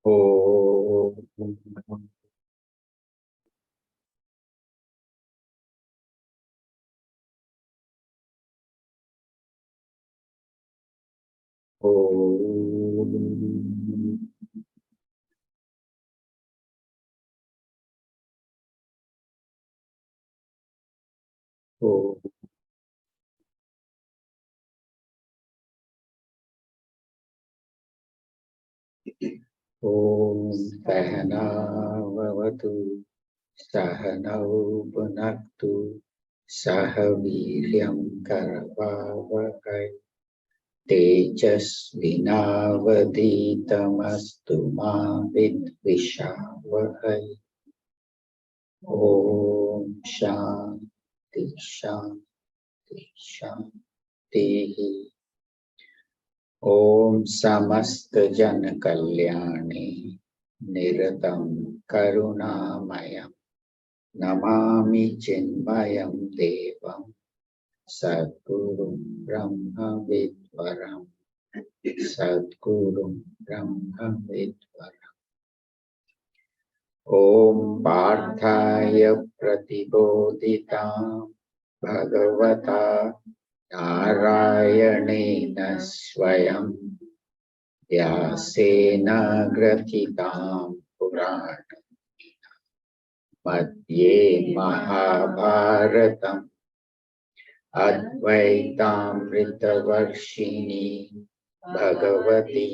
Om. Om. Om. Om Sahana Vavatu Sahanau Bhunaktu Sahaviryam Karavavakai Tejasvinavaditamastu ma vidvishavakai. Om Shanti Shanti Shanti. Om Samasta Jana Kalyani Niratam Karunamayam Namami Chinmayam Devam Sadgurum Brahma Vidvaram Sadgurum Brahma Vidvaram. Om Parthaya Pratibodhitam Bhagavata Narayanena Swayam Vyasena Gratitam Purana Madhye Mahabharatam Advaitamritavarshini Bhagavati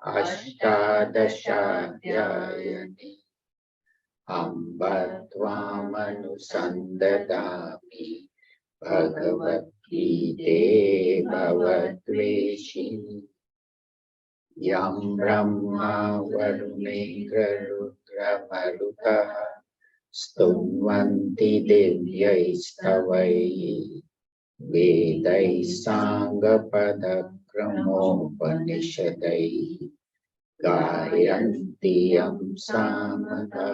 Ashtadashadhyayani Amba Tvamanusandadami Bhagavad Gite Bhavadveshini Yam Brahma Varunendra Rudra Maruta Stunvanti Devyaistavai Vedai Sangha Kramo Gayanti Yam Samada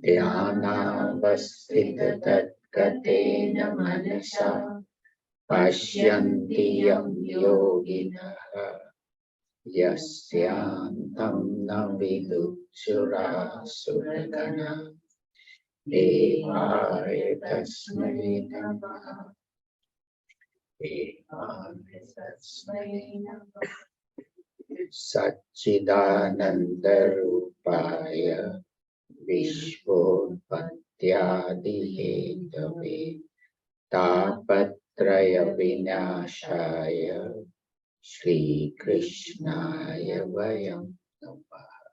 Dhyana Vasthita Tatgatena Manasa Pashyanti Yam Yoginaha Yasyantam Navidutchura Suragana Devaya Tasmai Namaha Devaya Tasmai Namaha Satchidananda Rupaya Vishvopatyaadihetave Tapatraya Vinashaya Shri Krishnaya Vayam Namaha.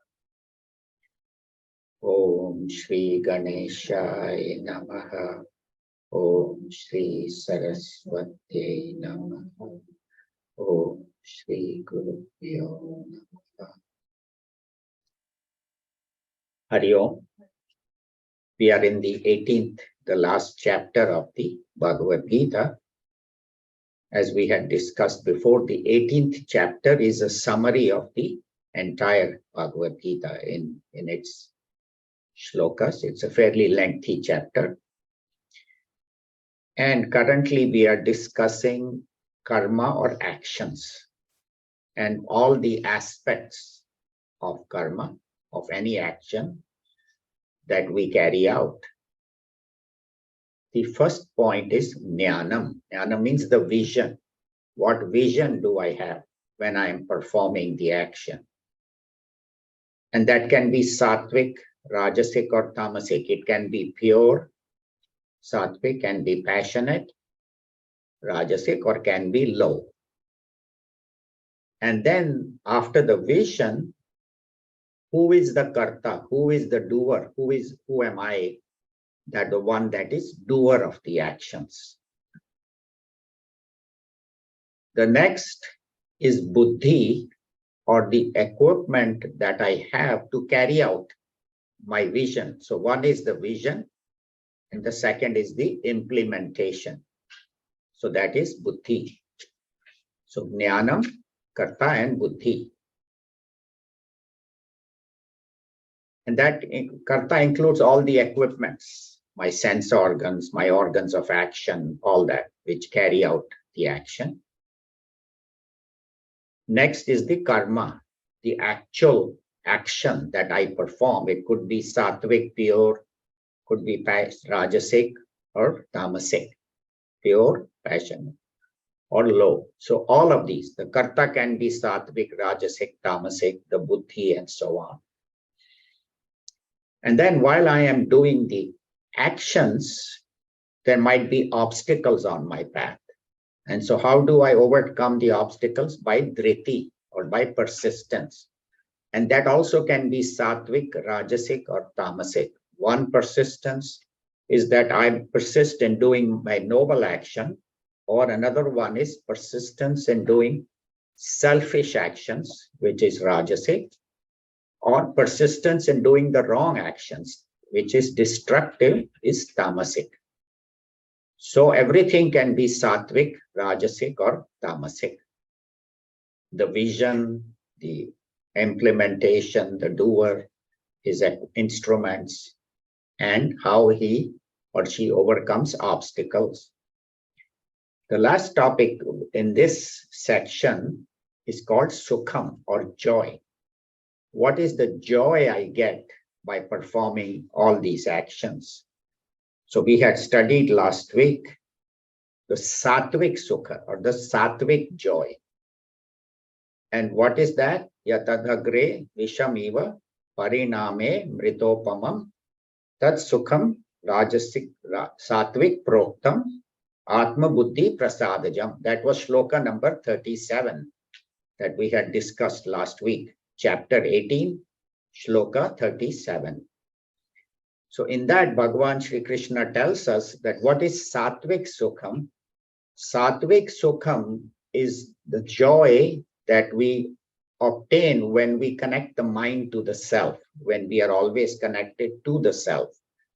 Om Shri Ganeshaya Namaha. Om Shri Saraswati Namaha. Om Shri Gurubhyo Namaha. Hari Om. We are in the 18th, the last chapter of the Bhagavad Gita. As we had discussed before, the 18th chapter is a summary of the entire Bhagavad Gita in its shlokas. It's a fairly lengthy chapter. And currently we are discussing karma or actions and all the aspects of karma, of any action that we carry out. The first point is jnanam. Jnanam means the vision. What vision do I have when I am performing the action? And that can be sattvic, rajasic, or tamasic. It can be pure, sattvic, can be passionate, rajasic, or can be low. And then after the vision, who is the karta? Who is the doer? Who am I? That the one that is doer of the actions. The next is buddhi, or the equipment that I have to carry out my vision. So one is the vision, and the second is the implementation. So that is buddhi. So jnanam, karta, and buddhi. And that karta includes all the equipments, my sense organs, my organs of action, all that, which carry out the action. Next is the karma. the actual action that I perform. It could be sattvic, pure, could be rajasic or tamasic, pure, passion, or low. So all of these, the karta can be sattvic, rajasic, tamasic, the buddhi, and so on. And then while I am doing the actions, there might be obstacles on my path. And so how do I overcome the obstacles? By dhriti, or by persistence. And that also can be sattvic, rajasic, or tamasic. One persistence is that I persist in doing my noble action, or another one is persistence in doing selfish actions, which is rajasic, or persistence in doing the wrong actions, which is destructive, is tamasic. So everything can be sattvic, rajasic, or tamasic. The vision, the implementation, the doer, his instruments, and how he or she overcomes obstacles. The last topic in this section is called sukham, or joy. What is the joy I get by performing all these actions? So we had studied last week the sattvic sukha, or the sattvic joy. And what is that? Yatadhagre vishamiva pariname mritopamam tat sukham rajasik sattvic proktam atma buddhi prasadajam. That was shloka number 37 that we had discussed last week. Chapter 18, shloka 37. So in that, Bhagavan Sri Krishna tells us that what is sattvic sukham? Sattvic sukham is the joy that we obtain when we connect the mind to the self, when we are always connected to the self,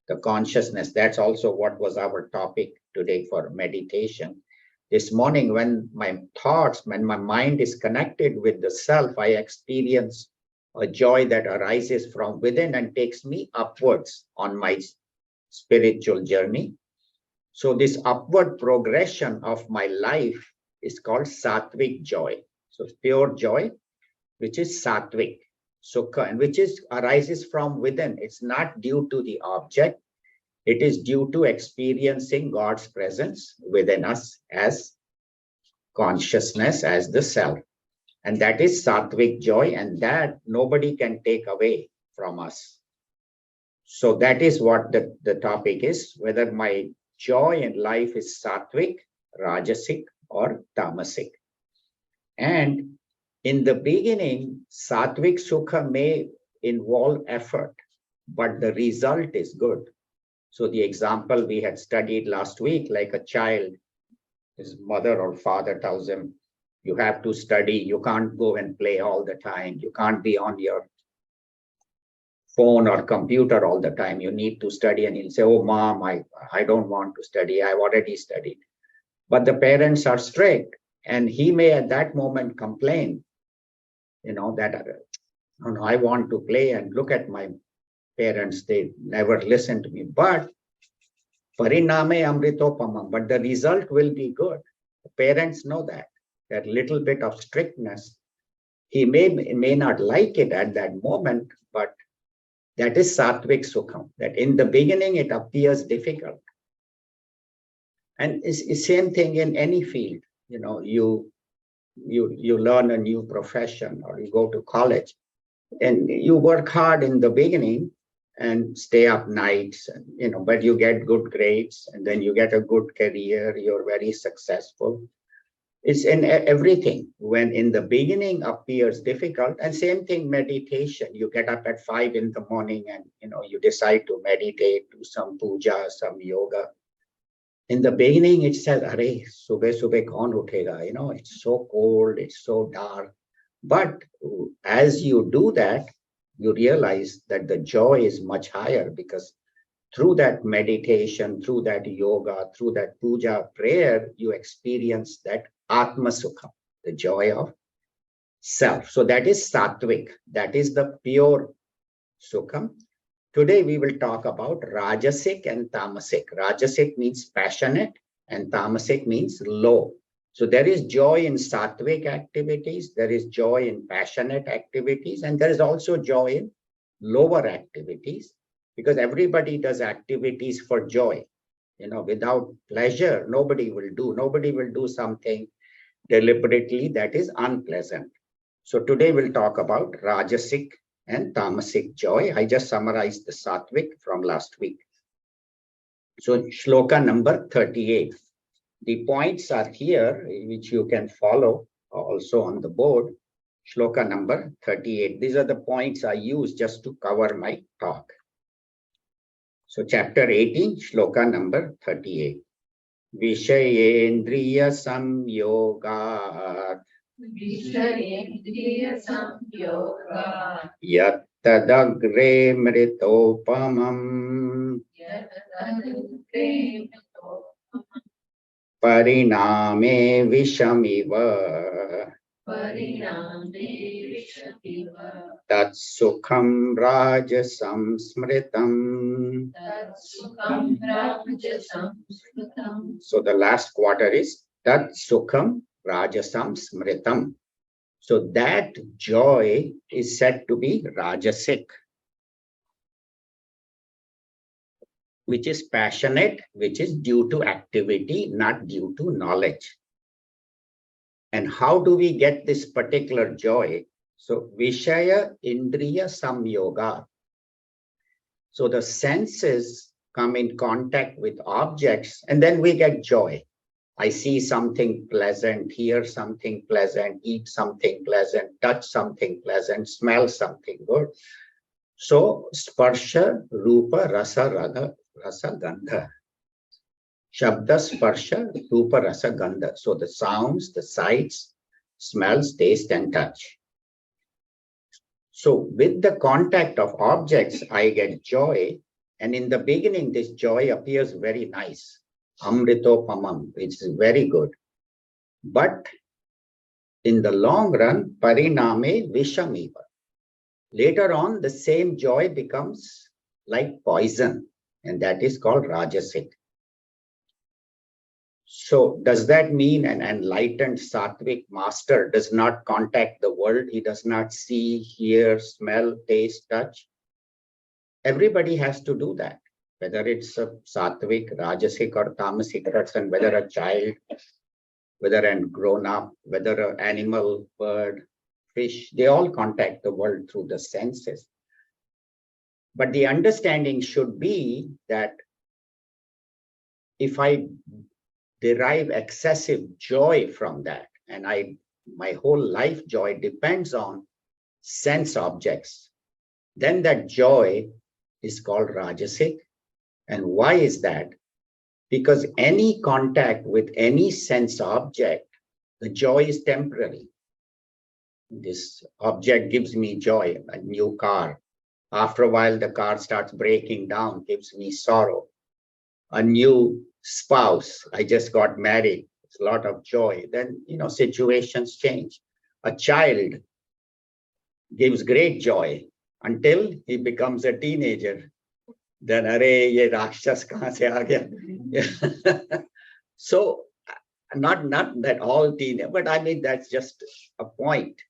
the consciousness. That's also what was our topic today for meditation. This morning, when my thoughts, when my mind is connected with the self, I experience a joy that arises from within and takes me upwards on my spiritual journey. So this upward progression of my life is called sattvic joy. So pure joy, which is sattvic, sukha, and which arises from within. It's not due to the object. It is due to experiencing God's presence within us as consciousness, as the self. And that is sattvic joy, and that nobody can take away from us. So that is what the topic is, whether my joy in life is sattvic, rajasic, or tamasic. And in the beginning, sattvic sukha may involve effort, but the result is good. So the example we had studied last week, like a child, his mother or father tells him, you have to study, you can't go and play all the time, you can't be on your phone or computer all the time, you need to study. And he'll say, oh mom, I don't want to study, I've already studied. But the parents are strict, and he may at that moment complain, that oh, no, I want to play, and look at my parents, they never listen to me. But pariname amritopamam, but the result will be good. The parents know that little bit of strictness, he may not like it at that moment, but that is sattvic sukham, that in the beginning it appears difficult. And it's the same thing in any field. You learn a new profession, or you go to college, and you work hard in the beginning and stay up nights, and, but you get good grades, and then you get a good career, you're very successful. It's in everything. When in the beginning appears difficult, and same thing, meditation. You get up at 5 in the morning and, you decide to meditate, do some puja, some yoga. In the beginning, it says, "Arey, subah kaun uthega?" It's so cold, it's so dark. But as you do that, you realize that the joy is much higher, because through that meditation, through that yoga, through that puja, prayer, you experience that Atma Sukha, the joy of self. So that is sattvic. That is the pure Sukha. Today we will talk about Rajasic and Tamasic. Rajasic means passionate, and Tamasic means low. So there is joy in sattvic activities, there is joy in passionate activities, and there is also joy in lower activities, because everybody does activities for joy. Without pleasure, nobody will do something deliberately that is unpleasant. So today we'll talk about Rajasic and Tamasic joy. I just summarized the Sattvic from last week. So shloka number 38. The points are here, which you can follow also on the board. Shloka number 38. These are the points I use just to cover my talk. So chapter 18, shloka number 38. Vishayendriya samyogat yattadagre mritopamam pariname vishamiva tat sukham rajasam smritam. So the last quarter is tat sukham rajasam smritam. So that joy is said to be rajasic, which is passionate, which is due to activity, not due to knowledge. And how do we get this particular joy? So Vishaya Indriya Samyoga. So the senses come in contact with objects, and then we get joy. I see something pleasant, hear something pleasant, eat something pleasant, touch something pleasant, smell something good. So sparsha, rupa, rasa, gandha. Shabda, sparsha, rupa, rasa, gandha. So the sounds, the sights, smells, taste, and touch. So with the contact of objects, I get joy. And in the beginning, this joy appears very nice. Amritopamam, which is very good. But in the long run, pariname vishamiva. Later on, the same joy becomes like poison, and that is called rajasic. So does that mean an enlightened sattvic master does not contact the world? He does not see, hear, smell, taste, touch? Everybody has to do that, whether it's a sattvic, rajasic, or tamasic person, whether a child, whether a grown-up, whether an animal, bird, fish, they all contact the world through the senses. But the understanding should be that if I derive excessive joy from that, and my whole life joy depends on sense objects, then that joy is called rajasic. And why is that? Because any contact with any sense object, the joy is temporary. This object gives me joy, a new car. After a while, the car starts breaking down, gives me sorrow. A new spouse, I just got married, it's a lot of joy. Then, situations change. A child gives great joy until he becomes a teenager. Then, arey, ye rakshas kahan se aa gaya? So, not that all teenagers, but I mean, that's just a point.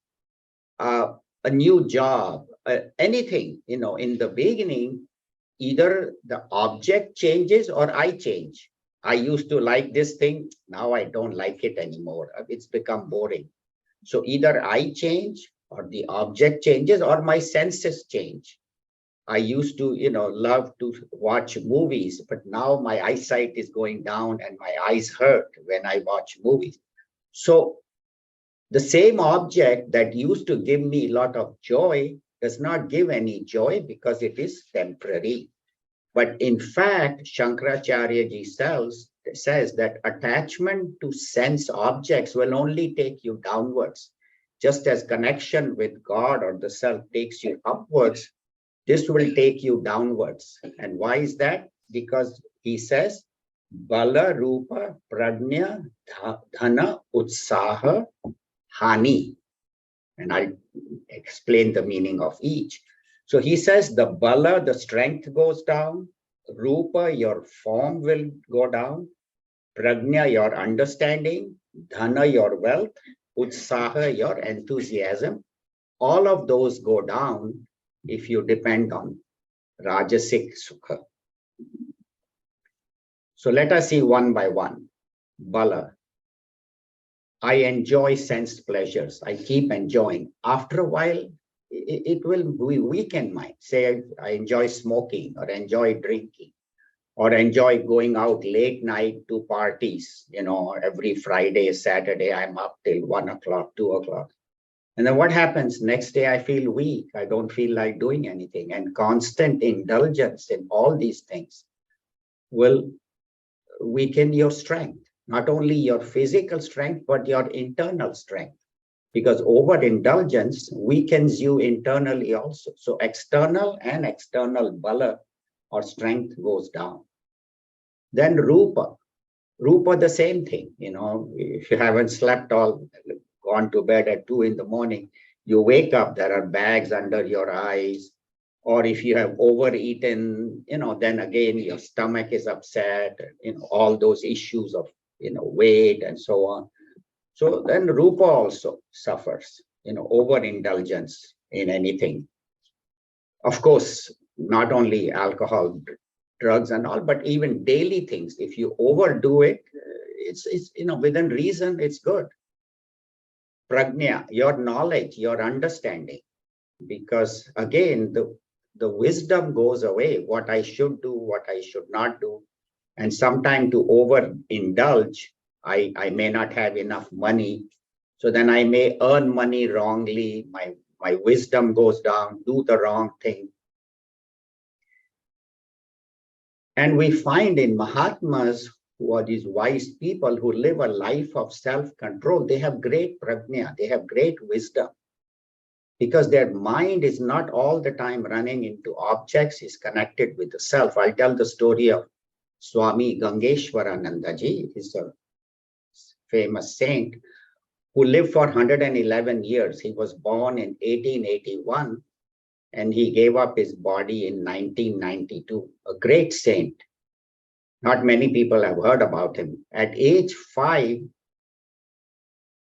A new job, anything, in the beginning, either the object changes or I change. I used to like this thing, now I don't like it anymore. It's become boring. So either I change or the object changes or my senses change. I used to, love to watch movies, but now my eyesight is going down and my eyes hurt when I watch movies. So the same object that used to give me a lot of joy does not give any joy because it is temporary. But in fact, Shankaracharya ji says that attachment to sense objects will only take you downwards. Just as connection with God or the self takes you upwards, this will take you downwards. And why is that? Because he says, Bala Rupa Prajna Dhana Utsaha Hani. And I'll explain the meaning of each. So he says the bala, the strength goes down. Rupa, your form will go down. Prajna, your understanding, dhana, your wealth, utsaha, your enthusiasm. All of those go down if you depend on rajasic sukha. So let us see one by one. Bala. I enjoy sense pleasures. I keep enjoying. After a while, it will weaken my. Say I enjoy smoking or enjoy drinking or enjoy going out late night to parties. Every Friday, Saturday, I'm up till 1 o'clock, 2 o'clock. And then what happens? Next day, I feel weak. I don't feel like doing anything. And constant indulgence in all these things will weaken your strength, not only your physical strength, but your internal strength. Because overindulgence weakens you internally also. So external and external bala or strength goes down. Then rupa. Rupa, the same thing. If you haven't slept all, gone to bed at 2 in the morning, you wake up, there are bags under your eyes. Or if you have overeaten, then again, your stomach is upset, all those issues of, weight and so on. So then rupa also suffers, overindulgence in anything. Of course, not only alcohol, drugs and all, but even daily things. If you overdo it, it's within reason, it's good. Prajna, your knowledge, your understanding, because again, the wisdom goes away, what I should do, what I should not do. And sometimes to overindulge, I may not have enough money. So then I may earn money wrongly. My wisdom goes down, do the wrong thing. And we find in Mahatmas, who are these wise people who live a life of self-control, they have great prajna, they have great wisdom. Because their mind is not all the time running into objects, is connected with the self. I'll tell the story of Swami Gangeshwarananda ji. He's a famous saint who lived for 111 years. He was born in 1881 and he gave up his body in 1992. A great saint. Not many people have heard about him. At age 5,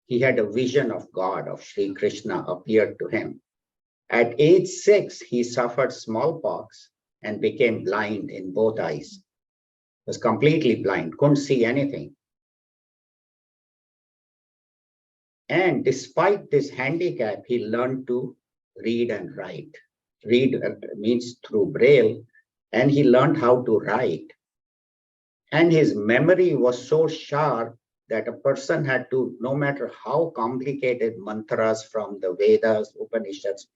he had a vision of God, of Sri Krishna appeared to him. At age 6, he suffered smallpox and became blind in both eyes. Was completely blind, couldn't see anything. And despite this handicap, he learned to read and write. Read means through Braille, and he learned how to write. And his memory was so sharp that a person had to, no matter how complicated mantras from the Vedas, Upanishads,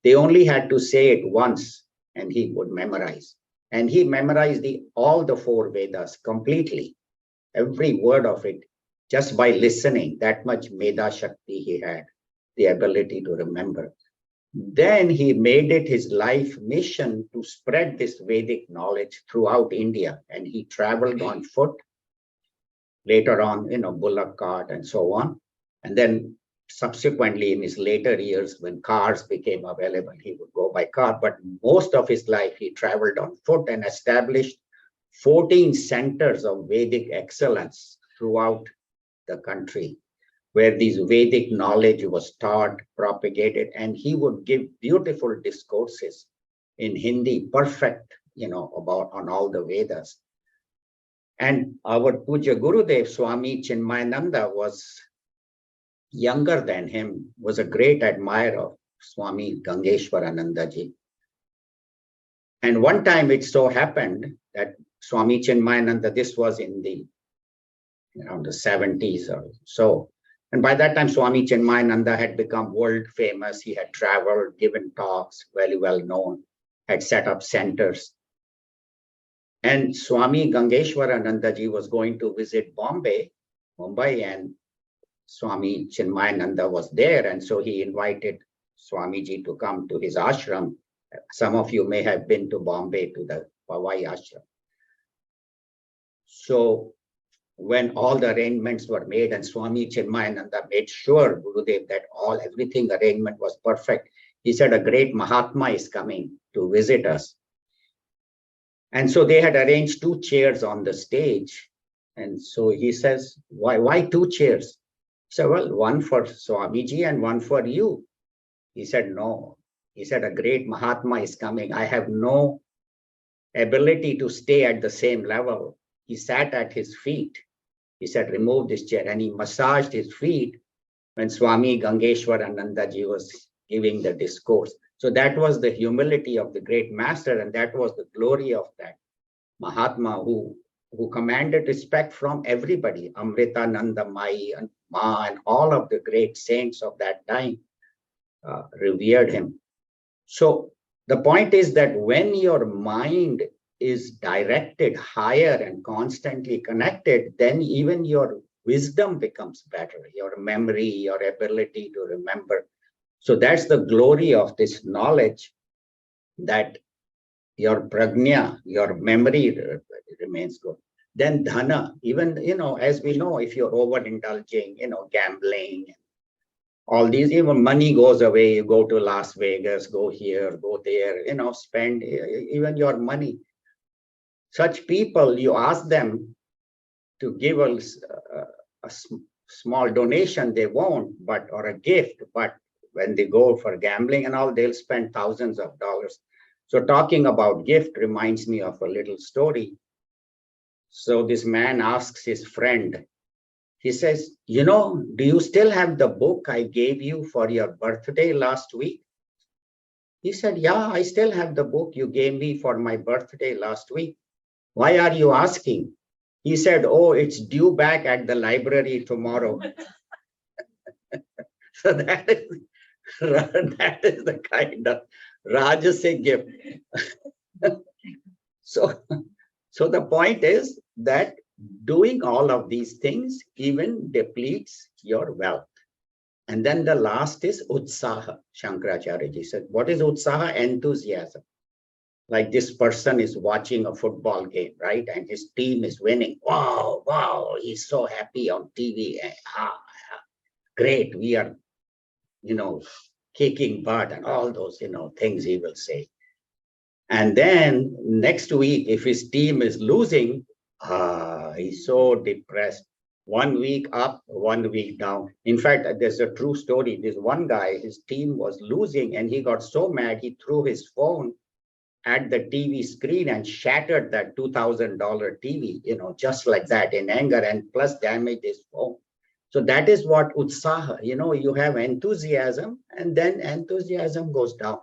they only had to say it once and he would memorize. And he memorized all the 4 Vedas completely, every word of it, just by listening. That much Meda Shakti he had, the ability to remember. Then he made it his life mission to spread this Vedic knowledge throughout India. And he traveled on foot, later on, bullock cart and so on. And then subsequently in his later years, when cars became available, he would go by car. But most of his life, he traveled on foot and established 14 centers of Vedic excellence throughout the country, where this Vedic knowledge was taught, propagated, and he would give beautiful discourses in Hindi, perfect, about on all the Vedas. And our Puja Gurudev, Swami Chinmayananda, was younger than him, was a great admirer of Swami Gangeshwarananda ji. And one time it so happened that Swami Chinmayananda, this was in around the 70s or so. And by that time, Swami Chinmayananda had become world famous. He had traveled, given talks, very well known, had set up centers. And Swami Gangeshwarananda ji was going to visit Mumbai, and Swami Chinmayananda was there. And so he invited Swamiji to come to his ashram. Some of you may have been to Bombay to the Pawai ashram. So when all the arrangements were made and Swami Chinmayananda made sure, Gurudev, that everything arrangement was perfect, he said a great Mahatma is coming to visit us. And so they had arranged 2 chairs on the stage. And so he says, why two chairs? So, well, one for Swamiji and one for you. He said, no. He said, a great Mahatma is coming. I have no ability to stay at the same level. He sat at his feet. He said, remove this chair. And he massaged his feet when Swami Gangeshwar Anandaji was giving the discourse. So that was the humility of the great master, and that was the glory of that Mahatma who commanded respect from everybody. Amritananda Mai and Ma and all of the great saints of that time revered him. So the point is that when your mind is directed higher and constantly connected, then even your wisdom becomes better, your memory, your ability to remember. So that's the glory of this knowledge, that your prajna, your memory remains good. Then dhana, even, as we know, if you're overindulging, gambling, all these, even money goes away, you go to Las Vegas, go here, go there, spend even your money. Such people, you ask them to give a small donation, they won't, or a gift, but when they go for gambling and all, they'll spend thousands of dollars. So talking about gift reminds me of a little story. So this man asks his friend, he says, do you still have the book I gave you for your birthday last week? He said, yeah, I still have the book you gave me for my birthday last week. Why are you asking? He said, oh, it's due back at the library tomorrow. So that is the kind of Rajasic gift. So the point is that doing all of these things even depletes your wealth. And then the last is utsaha. Shankaracharya ji said, what is utsaha? Enthusiasm. Like this person is watching a football game, right? And his team is winning. Wow, he's so happy on TV. Great, we are, kicking butt and all those, things he will say. And then next week, if his team is losing, he's so depressed. 1 week up, 1 week down. In fact, there's a true story. This one guy, his team was losing and he got so mad, he threw his phone at the TV screen and shattered that $2,000 TV, just like that in anger, and plus damaged his phone. So that is what utsaha, you have enthusiasm and then enthusiasm goes down.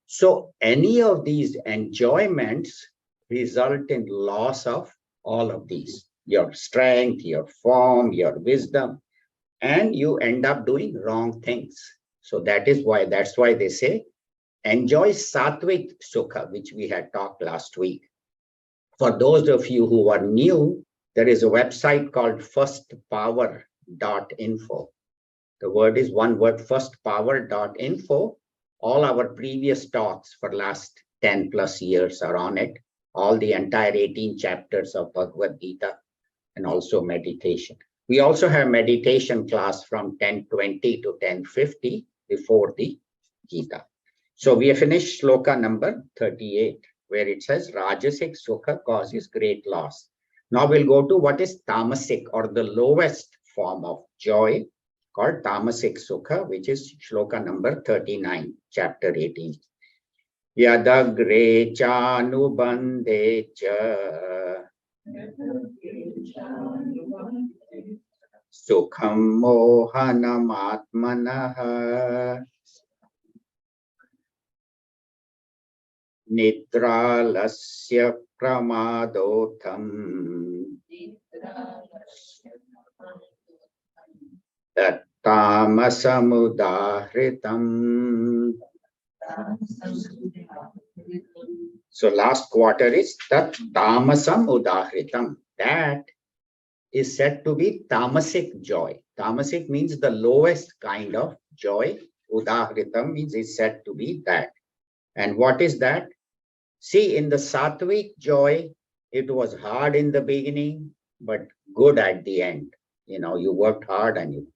So any of these enjoyments result in loss of all of these, your strength, your form, your wisdom, and you end up doing wrong things. So that's why they say, enjoy sattvic sukha, which we had talked last week. For those of you who are new, there is a website called firstpower.info. The word is one word, firstpower.info. All our previous talks for last 10 plus years are on it. All the entire 18 chapters of Bhagavad Gita, and also meditation. We also have meditation class from 10:20 to 10:50 before the Gita. So we have finished shloka number 38, where it says Rajasic Sukha causes great loss. Now we'll go to what is Tamasic, or the lowest form of joy, called Tamasic Sukha, which is shloka number 39, chapter 18. Yadagre chanubandhe cha sukham mohanam atmanah nidralasya pramadotham tattamasamudahritam. So last quarter is tat tamasam udahritam. That is said to be tamasic joy. Tamasic means the lowest kind of joy. Udahritam means it's said to be that. And what is that? See, in the sattvic joy, it was hard in the beginning, but good at the end. You worked hard and you.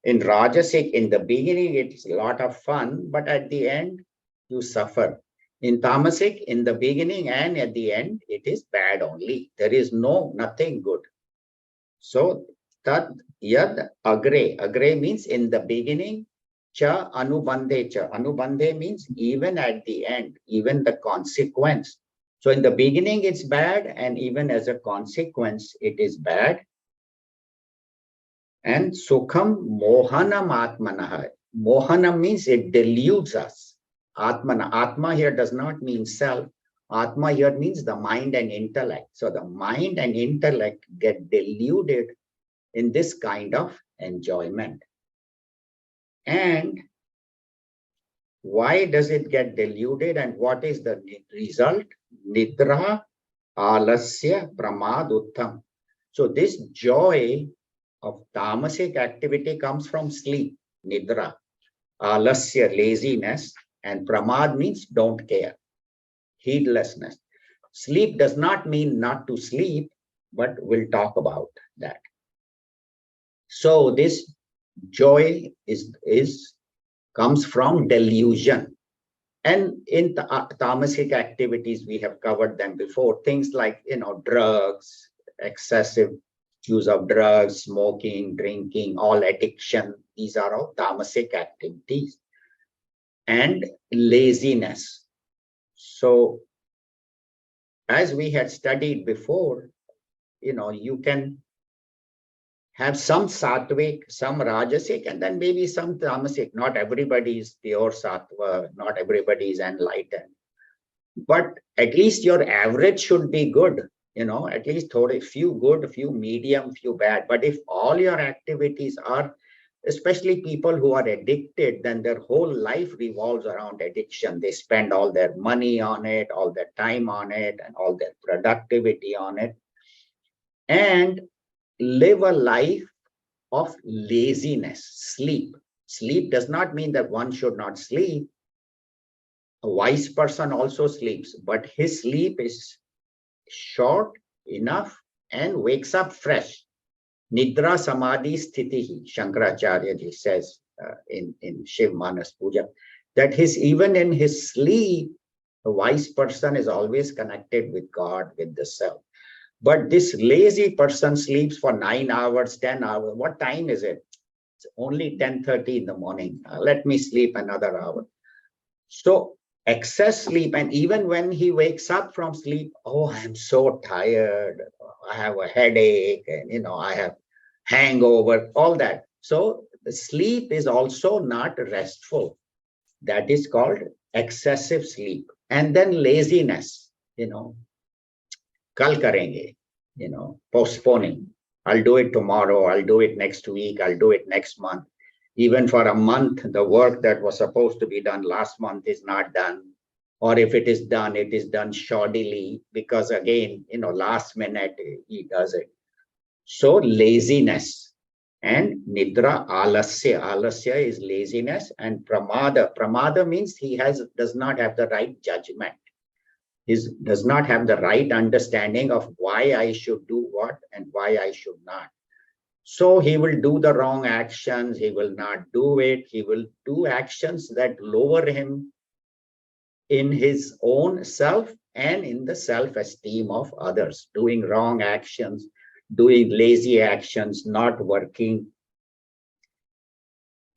In Rajasic, in the beginning, it's a lot of fun, but at the end, you suffer. In Tamasic, in the beginning and at the end, it is bad only. There is nothing good. So tad yad agre. Agre means in the beginning. Cha anubandhe cha. Anubandhe means even at the end, even the consequence. So in the beginning it's bad, and even as a consequence it is bad. And sukham mohanam atmanah. Mohanam means it deludes us. Atmana. Atma here does not mean self. Atma here means the mind and intellect. So the mind and intellect get deluded in this kind of enjoyment. And why does it get deluded, and what is the result? Nidra alasya pramad uttam. So this joy of tamasic activity comes from sleep, nidra, alasya, laziness, and pramad means don't care, heedlessness. Sleep does not mean not to sleep, but we'll talk about that. So this joy is comes from delusion. And in tamasic activities, we have covered them before. Things like, drugs, excessive use of drugs, smoking, drinking, all addiction. These are all tamasic activities. And laziness. So as we had studied before, you can have some sattvic, some rajasic, and then maybe some tamasic. Not everybody is pure sattva, not everybody is enlightened. But at least your average should be good, at least a few good, few medium, few bad. But if all your activities are, especially people who are addicted, then their whole life revolves around addiction. They spend all their money on it, all their time on it, and all their productivity on it. And live a life of laziness, sleep. Sleep does not mean that one should not sleep. A wise person also sleeps, but his sleep is short enough and wakes up fresh. Nidra Samadhi Sthitihi, Shankaracharya ji says in Shiv Manas Puja, that even in his sleep, a wise person is always connected with God, with the self. But this lazy person sleeps for 9 hours, 10 hours. What time is it? It's only 10:30 in the morning. Let me sleep another hour. So excess sleep, and even when he wakes up from sleep, oh, I'm so tired. I have a headache, and I have hangover, all that. So the sleep is also not restful. That is called excessive sleep. And then laziness, kal karenge, postponing. I'll do it tomorrow. I'll do it next week. I'll do it next month. Even for a month, the work that was supposed to be done last month is not done. Or if it is done shoddily, because again, last minute he does it. So laziness. And nidra alasya. Alasya is laziness, and pramada. Pramada means he does not have the right judgment. He does not have the right understanding of why I should do what and why I should not. So he will do the wrong actions. He will not do it. He will do actions that lower him in his own self and in the self-esteem of others. Doing wrong actions, doing lazy actions, not working.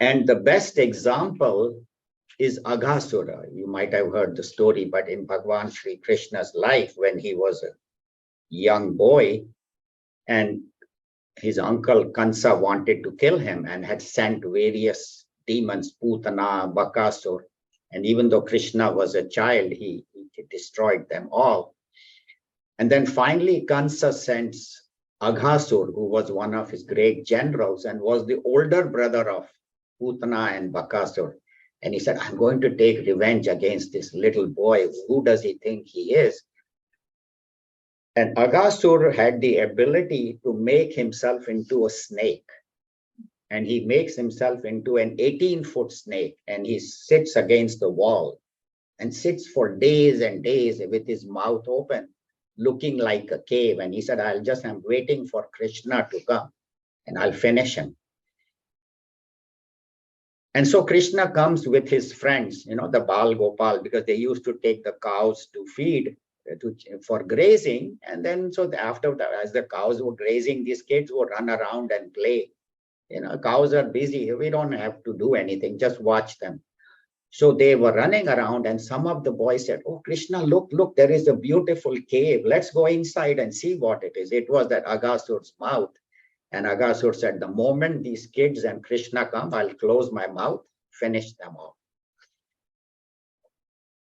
And the best example is Aghasura. You might have heard the story, but in Bhagwan Sri Krishna's life, when he was a young boy, and his uncle Kansa wanted to kill him and had sent various demons, Putana, Bakasur, and even though Krishna was a child, he destroyed them all. And then finally Kansa sends Aghasur, who was one of his great generals and was the older brother of Putana and Bakasur. And he said, I'm going to take revenge against this little boy. Who does he think he is? And Aghasur had the ability to make himself into a snake. And he makes himself into an 18-foot snake, and he sits against the wall and sits for days and days with his mouth open, looking like a cave. And he said, I'm waiting for Krishna to come and I'll finish him. And so Krishna comes with his friends, the Bal Gopal, because they used to take the cows to feed for grazing. And then so after that, as the cows were grazing, these kids would run around and play. Cows are busy. We don't have to do anything, just watch them. So they were running around, and some of the boys said, "Oh, Krishna, look, there is a beautiful cave. Let's go inside and see what it is." It was that Agasur's mouth. And Agasur said, "The moment these kids and Krishna come, I'll close my mouth, finish them off."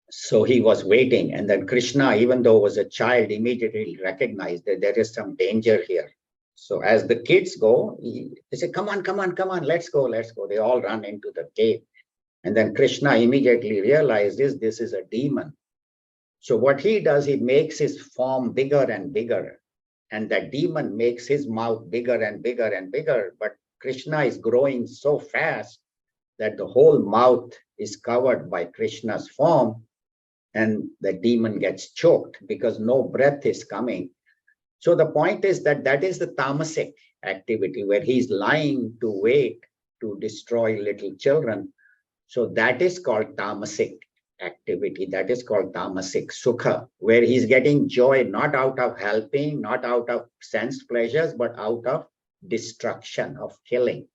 So he was waiting. And then Krishna, even though was a child, immediately recognized that there is some danger here. So as the kids go, they say, "Come on, let's go. They all run into the cave. And then Krishna immediately realizes this is a demon. So what he does, he makes his form bigger and bigger. And that demon makes his mouth bigger and bigger and bigger. But Krishna is growing so fast that the whole mouth is covered by Krishna's form. And the demon gets choked because no breath is coming. So the point is that is the tamasic activity where he's lying to wait to destroy little children. So that is called tamasic activity. That is called tamasic sukha, where he's getting joy not out of helping, not out of sense pleasures, but out of destruction, of killing.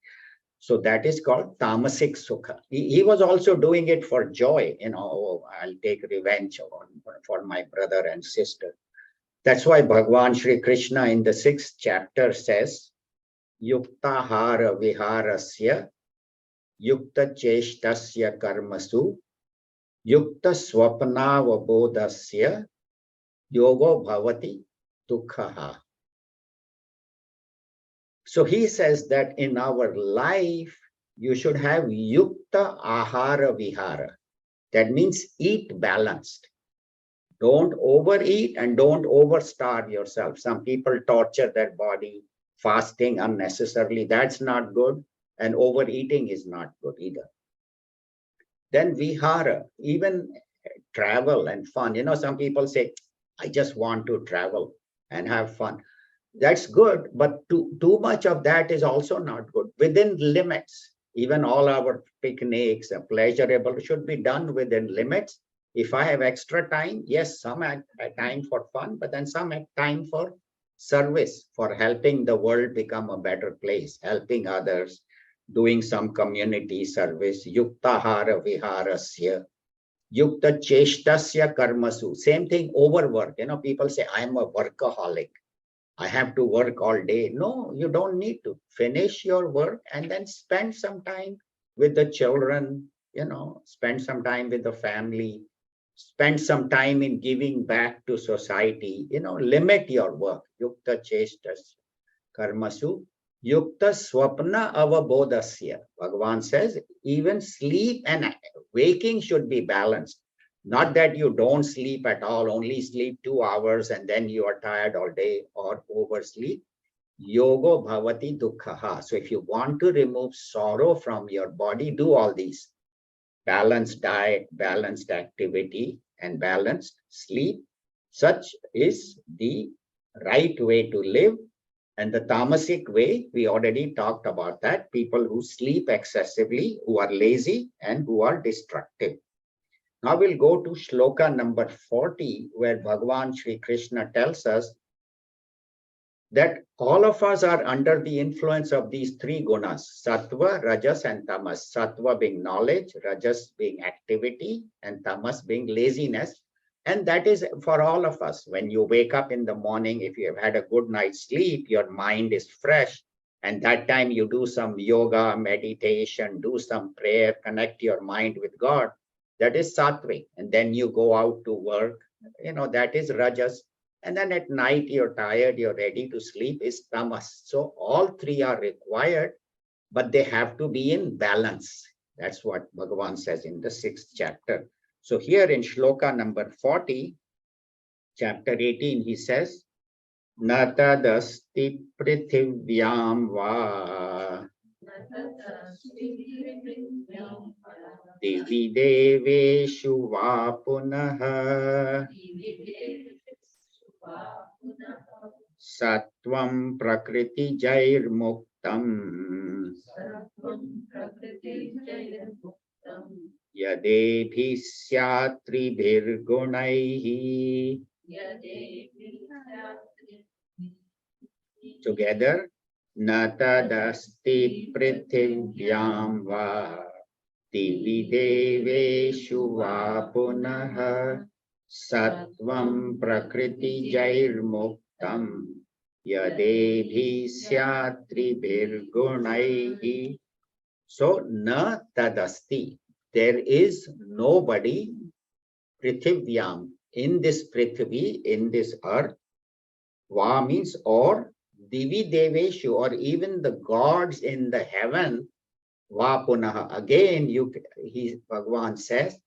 So that is called tamasic sukha. He was also doing it for joy. Oh, I'll take revenge for my brother and sister. That's why Bhagwan Shri Krishna in the 6th chapter says, Yuktahara viharasya, Yukta cheshtasya karmasu, Yukta swapnavabodhasya, yogo bhavati dukhaha. So he says that in our life, you should have yukta ahara vihara. That means eat balanced. Don't overeat and don't overstarve yourself. Some people torture their body, fasting unnecessarily. That's not good. And overeating is not good either. Then vihara, even travel and fun. Some people say, "I just want to travel and have fun." That's good, but too much of that is also not good. Within limits, even all our picnics and pleasurable should be done within limits. If I have extra time, yes, some time for fun, but then some time for service, for helping the world become a better place, helping others, doing some community service. Yuktahara viharasya, yukta cheshtasya karmasu. Same thing, overwork. People say, "I'm a workaholic. I have to work all day." No, you don't need to. Finish your work and then spend some time with the children, spend some time with the family, spend some time in giving back to society, limit your work. Yukta cheshtas karmasu, yukta swapna avabodhasya. Bhagavan says, even sleep and waking should be balanced. Not that you don't sleep at all, only sleep 2 hours and then you are tired all day or oversleep. Yogo bhavati dukhaha. So if you want to remove sorrow from your body, do all these. Balanced diet, balanced activity, and balanced sleep. Such is the right way to live. And the tamasic way, we already talked about that. People who sleep excessively, who are lazy, and who are destructive. Now we'll go to shloka number 40, where Bhagavan Shri Krishna tells us that all of us are under the influence of these 3 gunas, sattva, rajas, and tamas. Sattva being knowledge, rajas being activity, and tamas being laziness. And that is for all of us. When you wake up in the morning, if you have had a good night's sleep, your mind is fresh. And that time you do some yoga, meditation, do some prayer, connect your mind with God. That is sattvic. And then you go out to work, that is rajas. And then at night you're tired, you're ready to sleep, is tamas. So all 3 are required, but they have to be in balance. That's what Bhagavan says in the 6th chapter. So here in shloka number 40, chapter 18, he says, Natadasti prithivyam va Devi deveshu va punaha Sattvam prakriti jair muktam Yadebhi syatri bhirgunaihi Together, natadasti prithivyam va divi deveshu va punaha sattvam prakriti jair muktam yadevi syatri virgunaihi. So, na tadasti, there is nobody prithivyam, in this prithvi, in this earth. Va means or, divi deveshu, or even the gods in the heaven. Va punaha, again Bhagavan says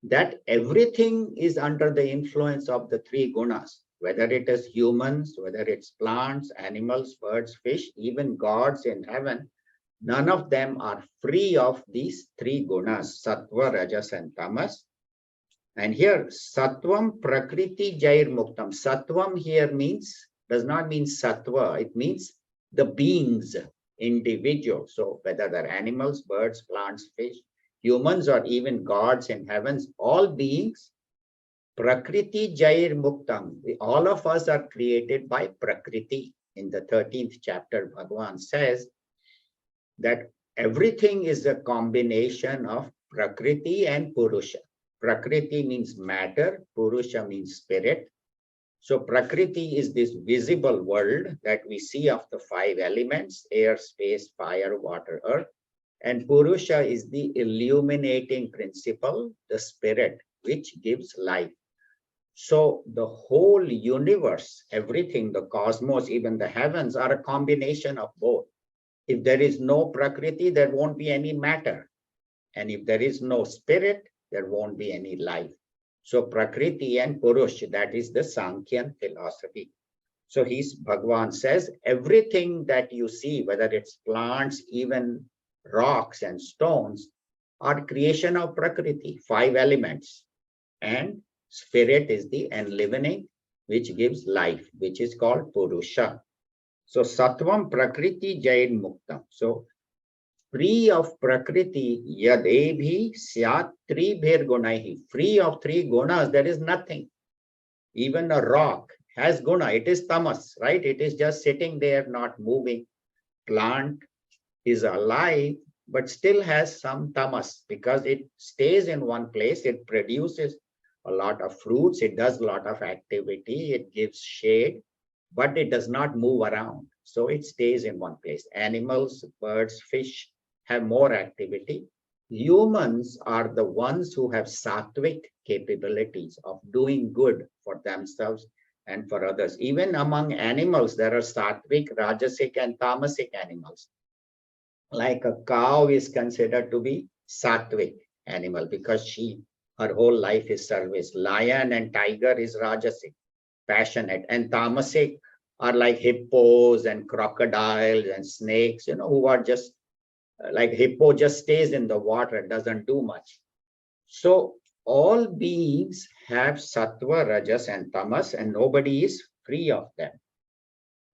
that everything is under the influence of the three gunas, whether it is humans, whether it's plants, animals, birds, fish, even gods in heaven. None of them are free of these three gunas, sattva, rajas, and tamas. And here, sattvam prakriti jair muktam. Sattvam here does not mean sattva. It means the beings, individuals. So whether they're animals, birds, plants, fish, humans, or even gods in heavens, all beings, prakriti jair muktam. All of us are created by prakriti. In the 13th chapter, Bhagavan says that everything is a combination of prakriti and purusha. Prakriti means matter, purusha means spirit. So prakriti is this visible world that we see of the five elements: air, space, fire, water, earth. And purusha is the illuminating principle, the spirit, which gives life. So the whole universe, everything, the cosmos, even the heavens, are a combination of both. If there is no prakriti, there won't be any matter. And if there is no spirit, there won't be any life. So prakriti and purush, that is the Sankhyan philosophy. So Bhagavan says, everything that you see, whether it's plants, even rocks and stones, are creation of prakriti, five elements. And spirit is the enlivening, which gives life, which is called purusha. So sattvam prakriti jain muktam. So free of prakriti, yadebhi syat tribhir gunaihi. Free of three gunas, there is nothing. Even a rock has guna, it is tamas, right? It is just sitting there, not moving. Plant is alive, but still has some tamas because it stays in one place. It produces a lot of fruits. It does a lot of activity. It gives shade, but it does not move around. So it stays in one place. Animals, birds, fish have more activity. Humans are the ones who have sattvic capabilities of doing good for themselves and for others. Even among animals, there are sattvic, rajasic, and tamasic animals. Like a cow is considered to be sattvic animal because her whole life is service. Lion and tiger is rajasic, passionate, and tamasic are like hippos and crocodiles and snakes, who are just like hippo just stays in the water, doesn't do much. So all beings have sattva, rajas, and tamas, and nobody is free of them.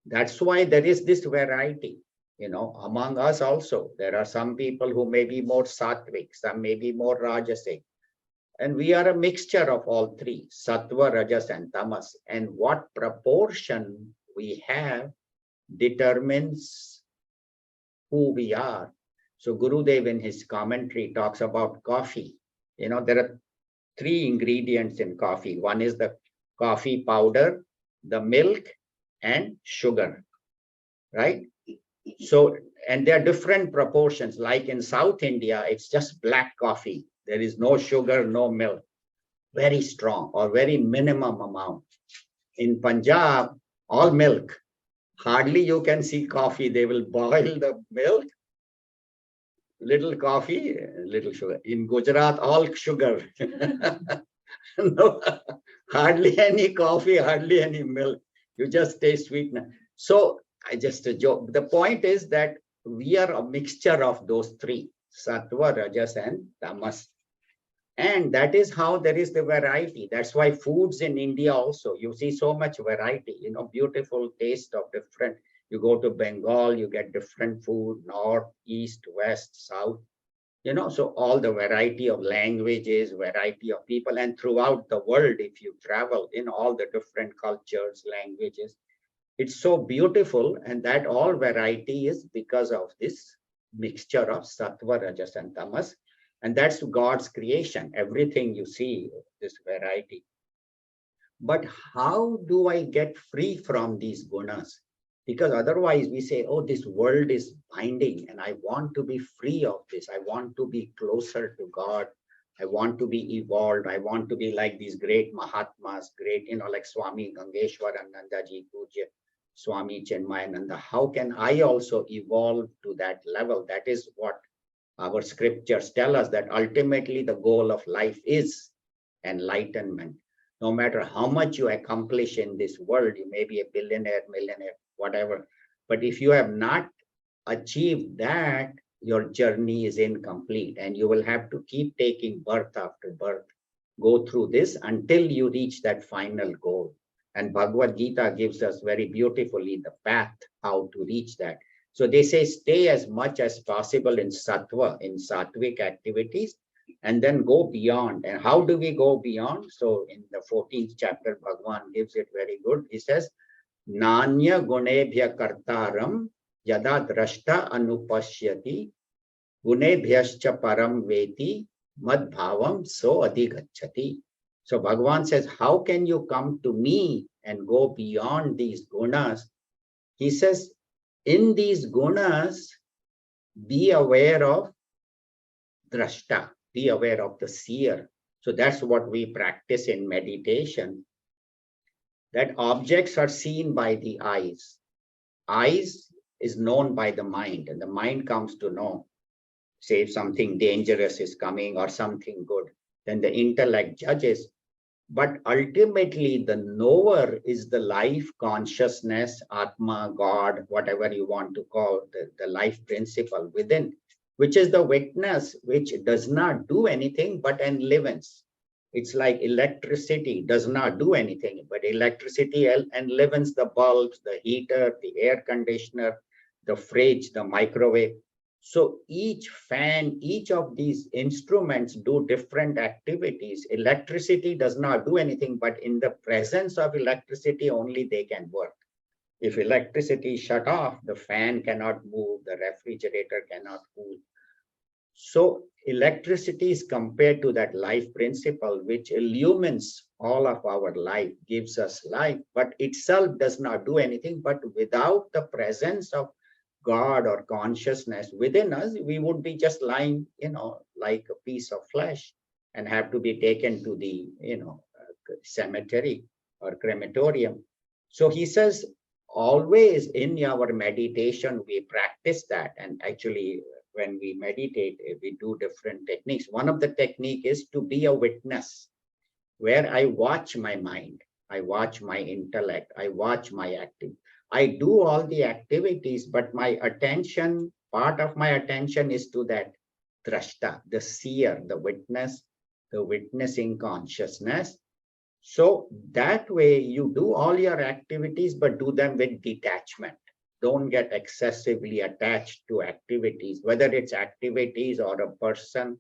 That's why there is this variety, among us also. There are some people who may be more sattvic, some may be more rajasic. And we are a mixture of all three, sattva, rajas, and tamas. And what proportion we have determines who we are. So Gurudev in his commentary talks about coffee. There are three ingredients in coffee. One is the coffee powder, the milk, and sugar, right? So, and there are different proportions. Like in South India, it's just black coffee. There is no sugar, no milk, very strong or very minimum amount. In Punjab, all milk. Hardly you can see coffee. They will boil the milk, little coffee, little sugar. In Gujarat, all sugar. No, hardly any coffee, hardly any milk. You just taste sweetness. So I just a joke. The point is that we are a mixture of those three, sattva, rajas, and tamas. And that is how there is the variety. That's why foods in India also, you see so much variety, beautiful taste of different. You go to Bengal, you get different food, north, east, west, south. So all the variety of languages, variety of people, and throughout the world, if you travel in all the different cultures, languages, it's so beautiful. And that all variety is because of this mixture of sattva, rajas, and tamas. And that's God's creation. Everything you see, this variety. But how do I get free from these gunas? Because otherwise we say, oh, this world is binding and I want to be free of this. I want to be closer to God. I want to be evolved. I want to be like these great Mahatmas, great, like Swami Gangeshwarananda Ji, Pujya Swami Chinmayananda. How can I also evolve to that level? That is what our scriptures tell us, that ultimately the goal of life is enlightenment. No matter how much you accomplish in this world, you may be a billionaire, millionaire, whatever. But if you have not achieved that, your journey is incomplete and you will have to keep taking birth after birth, go through this until you reach that final goal. And Bhagavad Gita gives us very beautifully the path how to reach that. So they say stay as much as possible in sattva, in sattvic activities, and then go beyond. And how do we go beyond? So in the 14th chapter, Bhagavan gives it very good. He says, Nanya gunebhya kartaram yada drashta anupashyati gunebhyascha param veti mad bhavam so adhigachati. So Bhagavan says, how can you come to me and go beyond these gunas? He says, in these gunas, be aware of drashta, be aware of the seer. So that's what we practice in meditation, that objects are seen by the eyes. Eyes is known by the mind, and the mind comes to know, say if something dangerous is coming or something good, then the intellect judges. But ultimately, the knower is the life consciousness, Atma, God, whatever you want to call the life principle within, which is the witness, which does not do anything but enlivens. It's like electricity does not do anything, but electricity enlivens the bulbs, the heater, the air conditioner, the fridge, the microwave. So each fan, each of these instruments do different activities. Electricity does not do anything, but in the presence of electricity, only they can work. If electricity is shut off, the fan cannot move, the refrigerator cannot cool. So electricity is compared to that life principle, which illumines all of our life, gives us life, but itself does not do anything. But without the presence of God or consciousness within us, we would be just lying, like a piece of flesh and have to be taken to the, cemetery or crematorium. So he says, always in our meditation, we practice that. And actually, when we meditate, we do different techniques. One of the technique is to be a witness, where I watch my mind, I watch my intellect, I watch my acting. I do all the activities, but my attention, part of my attention is to that drashta, the seer, the witness, the witnessing consciousness. So that way you do all your activities, but do them with detachment. Don't get excessively attached to activities, whether it's activities or a person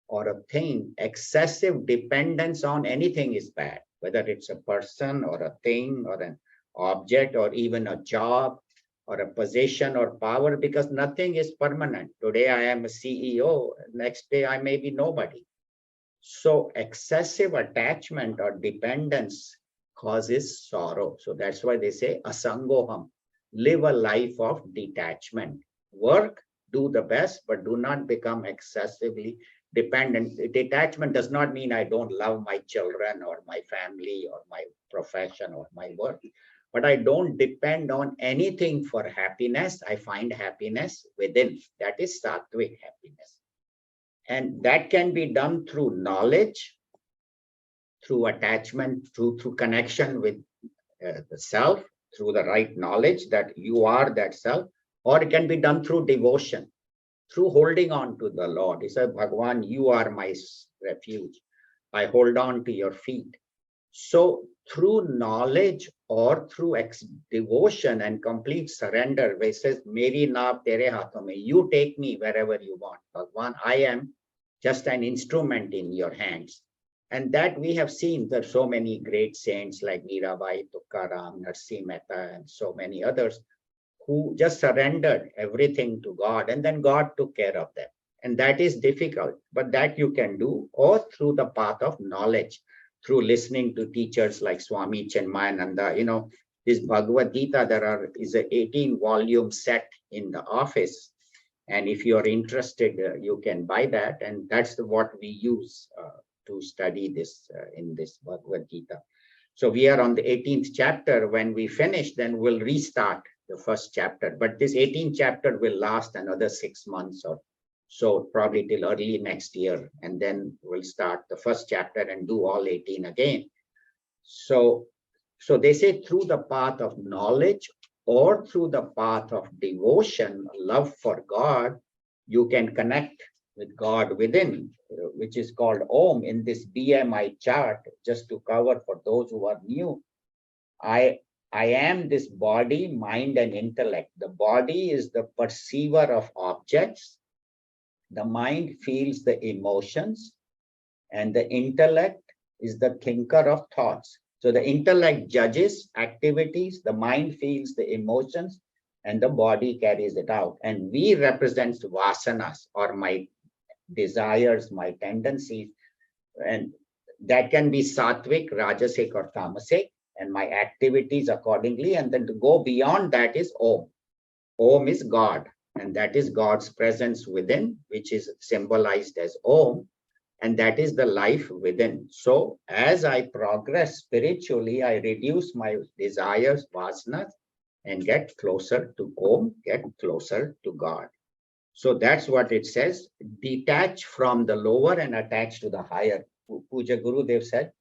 or a thing. Excessive dependence on anything is bad, whether it's a person or a thing or an object or even a job or a position or power, because nothing is permanent. Today I am a CEO, next day I may be nobody. So excessive attachment or dependence causes sorrow. So that's why they say asangoham, live a life of detachment. Work, do the best, but do not become excessively dependent. Detachment does not mean I don't love my children or my family or my profession or my work, but I don't depend on anything for happiness. I find happiness within. That is sattvic happiness. And that can be done through knowledge, through attachment, through connection with the self, through the right knowledge that you are that self, or it can be done through devotion, through holding on to the Lord. He said, Bhagavan, you are my refuge. I hold on to your feet. So through knowledge or through devotion and complete surrender, where it says, Meri nav tere haathon mein, you take me wherever you want. Bhagwan, I am just an instrument in your hands. And that we have seen that so many great saints like Mirabai, Tukaram, Narsi Mehta, and so many others who just surrendered everything to God, and then God took care of them. And that is difficult, but that you can do, or through the path of knowledge, through listening to teachers like Swami Chinmayananda. You know, this Bhagavad Gita, is an 18-volume set in the office. And if you're interested, you can buy that. And that's what we use to study this in this Bhagavad Gita. So we are on the 18th chapter. When we finish, then we'll restart the first chapter. But this 18th chapter will last another 6 months or so, probably till early next year. And then we'll start the first chapter and do all 18 again. So they say through the path of knowledge or through the path of devotion, love for God, you can connect with God within, which is called Om in this BMI chart. Just to cover for those who are new, I am this body, mind, and intellect. The body is the perceiver of objects. The mind feels the emotions, and the intellect is the thinker of thoughts. So the intellect judges activities, the mind feels the emotions, and the body carries it out. And we represent vasanas, or my desires, my tendencies, and that can be sattvic, rajasic, or tamasic, and my activities accordingly. And then to go beyond that is Om. Om is God, and that is God's presence within, which is symbolized as Om, and that is the life within. So as I progress spiritually, I reduce my desires, vasanas, and get closer to Om, get closer to God. So that's what it says, detach from the lower and attach to the higher. Puja Gurudev said,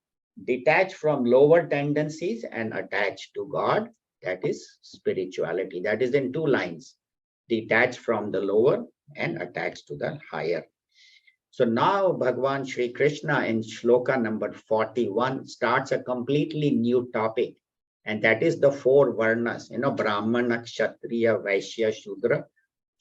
detach from lower tendencies and attach to God. That is spirituality. That is in 2 lines. Detach from the lower and attach to the higher. So now Bhagwan Shri Krishna in shloka number 41 starts a completely new topic. And that is the 4 varnas, Brahmana, Kshatriya, Vaishya, Shudra.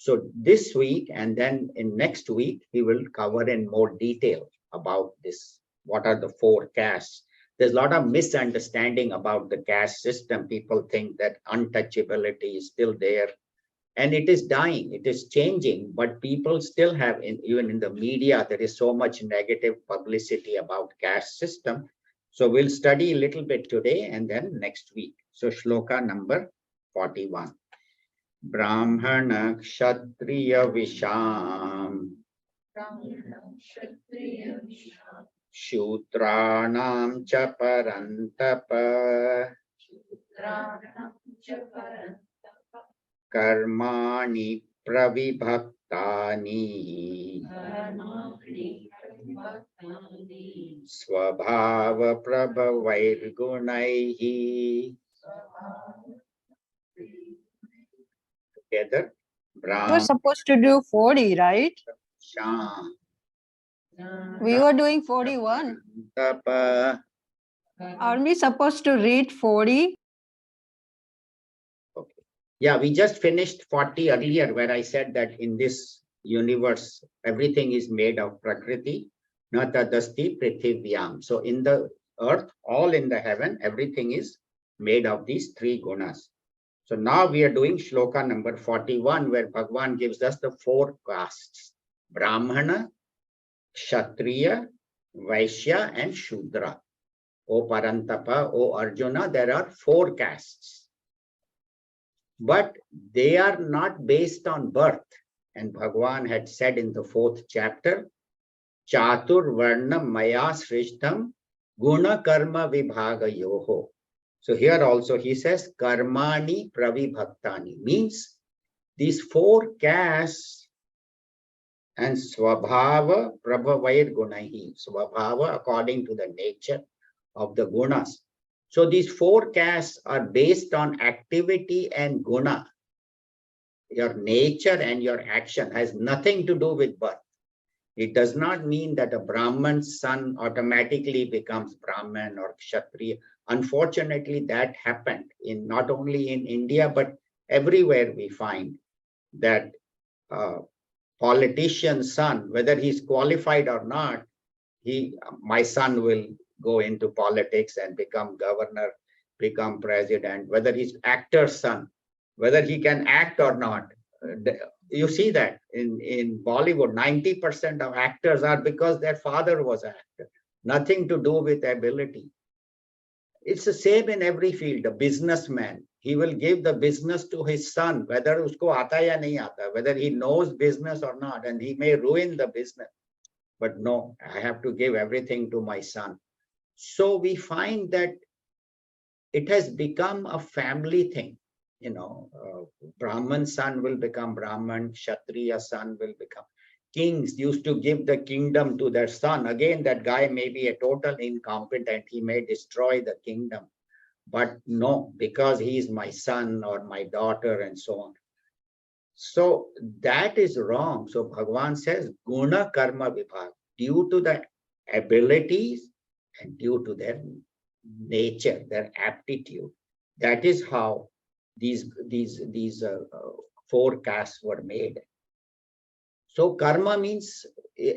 So this week and then in next week, he will cover in more detail about this. What are the 4 castes? There's a lot of misunderstanding about the caste system. People think that untouchability is still there. And it is dying, it is changing, but people still have, even in the media, there is so much negative publicity about caste system. So we'll study a little bit today and then next week. So shloka number 41. Brahmana Kshatriya Visham Shudranam cha parantapa Karmani pravibhaktani Svabhava prabhavairgunaihi. Together, We're supposed to do 40, right? Sham. We were doing 41. Tapa. Are we supposed to read 40? Okay. Yeah, we just finished 40 earlier, where I said that in this universe, everything is made of Prakriti, Natadasti Prithivyam. So in the earth, all in the heaven, everything is made of these 3 gunas. So now we are doing shloka number 41, where Bhagwan gives us the 4 castes: Brahmana, Kshatriya, Vaishya, and Shudra. O Parantapa, O Arjuna, there are 4 castes. But they are not based on birth. And Bhagwan had said in the 4th chapter, Chatur Varna Maya Srishtam Guna Karma Vibhaga Yoho. So here also he says, Karmani Pravibhaktani, means these 4 castes and Swabhava Prabhavair Gunahi. Swabhava according to the nature of the gunas. So these 4 castes are based on activity and guna. Your nature and your action has nothing to do with birth. It does not mean that a Brahman's son automatically becomes Brahman or Kshatriya unfortunately, that happened in not only in India, but everywhere we find that politician's son, whether he's qualified or not, my son will go into politics and become governor, become president, whether he's actor's son, whether he can act or not. You see that in Bollywood, 90% of actors are because their father was an actor, nothing to do with ability. It's the same in every field. A businessman, he will give the business to his son, whether usko aata ya nahi aata, whether he knows business or not, and he may ruin the business. But no, I have to give everything to my son. So we find that it has become a family thing. Brahman son will become Brahman, Kshatriya son will become. Kings used to give the kingdom to their son. Again, that guy may be a total incompetent. He may destroy the kingdom. But no, because he is my son or my daughter and so on. So that is wrong. So Bhagavan says, guna karma vibhag, due to the abilities and due to their nature, their aptitude. That is how these four castes were made. So karma means,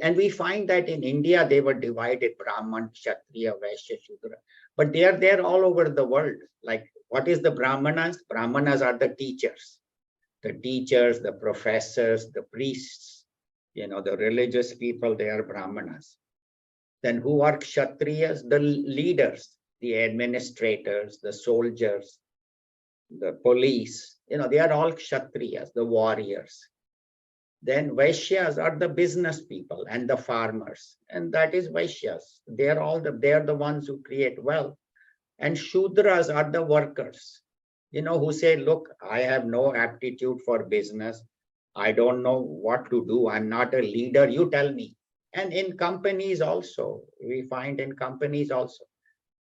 and we find that in India they were divided: Brahman, Kshatriya, Vaishya, Shudra. But they are there all over the world. Like, what is the Brahmanas? Brahmanas are the teachers. The teachers, the professors, the priests, the religious people, they are Brahmanas. Then who are Kshatriyas? The leaders, the administrators, the soldiers, the police, they are all Kshatriyas, the warriors. Then Vaishyas are the business people and the farmers, and that is Vaishyas. They are the ones who create wealth. And Shudras are the workers, who say, look, I have no aptitude for business. I don't know what to do. I'm not a leader. You tell me. And in companies also, we find in companies also,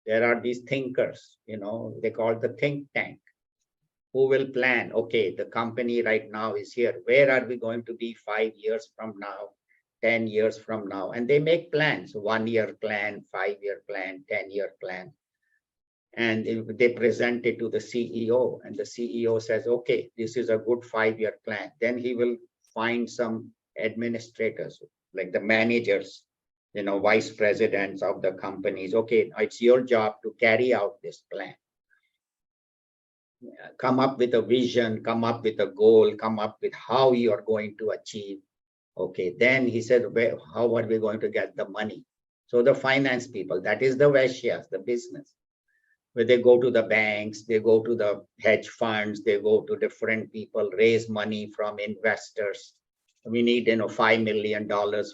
there are these thinkers, they call the think tank, who will plan, okay, the company right now is here. Where are we going to be 5 years from now, 10 years from now? And they make plans, 1 year plan, 5-year plan, 10-year plan. And they present it to the CEO, and the CEO says, okay, this is a good 5-year plan. Then he will find some administrators, like the managers, vice presidents of the companies. Okay, it's your job to carry out this plan. Come up with a vision, come up with a goal, come up with how you are going to achieve. Okay, then he said, how are we going to get the money? So the finance people, that is the Vaishyas, the business, where they go to the banks, they go to the hedge funds, they go to different people, raise money from investors. We need, $5 million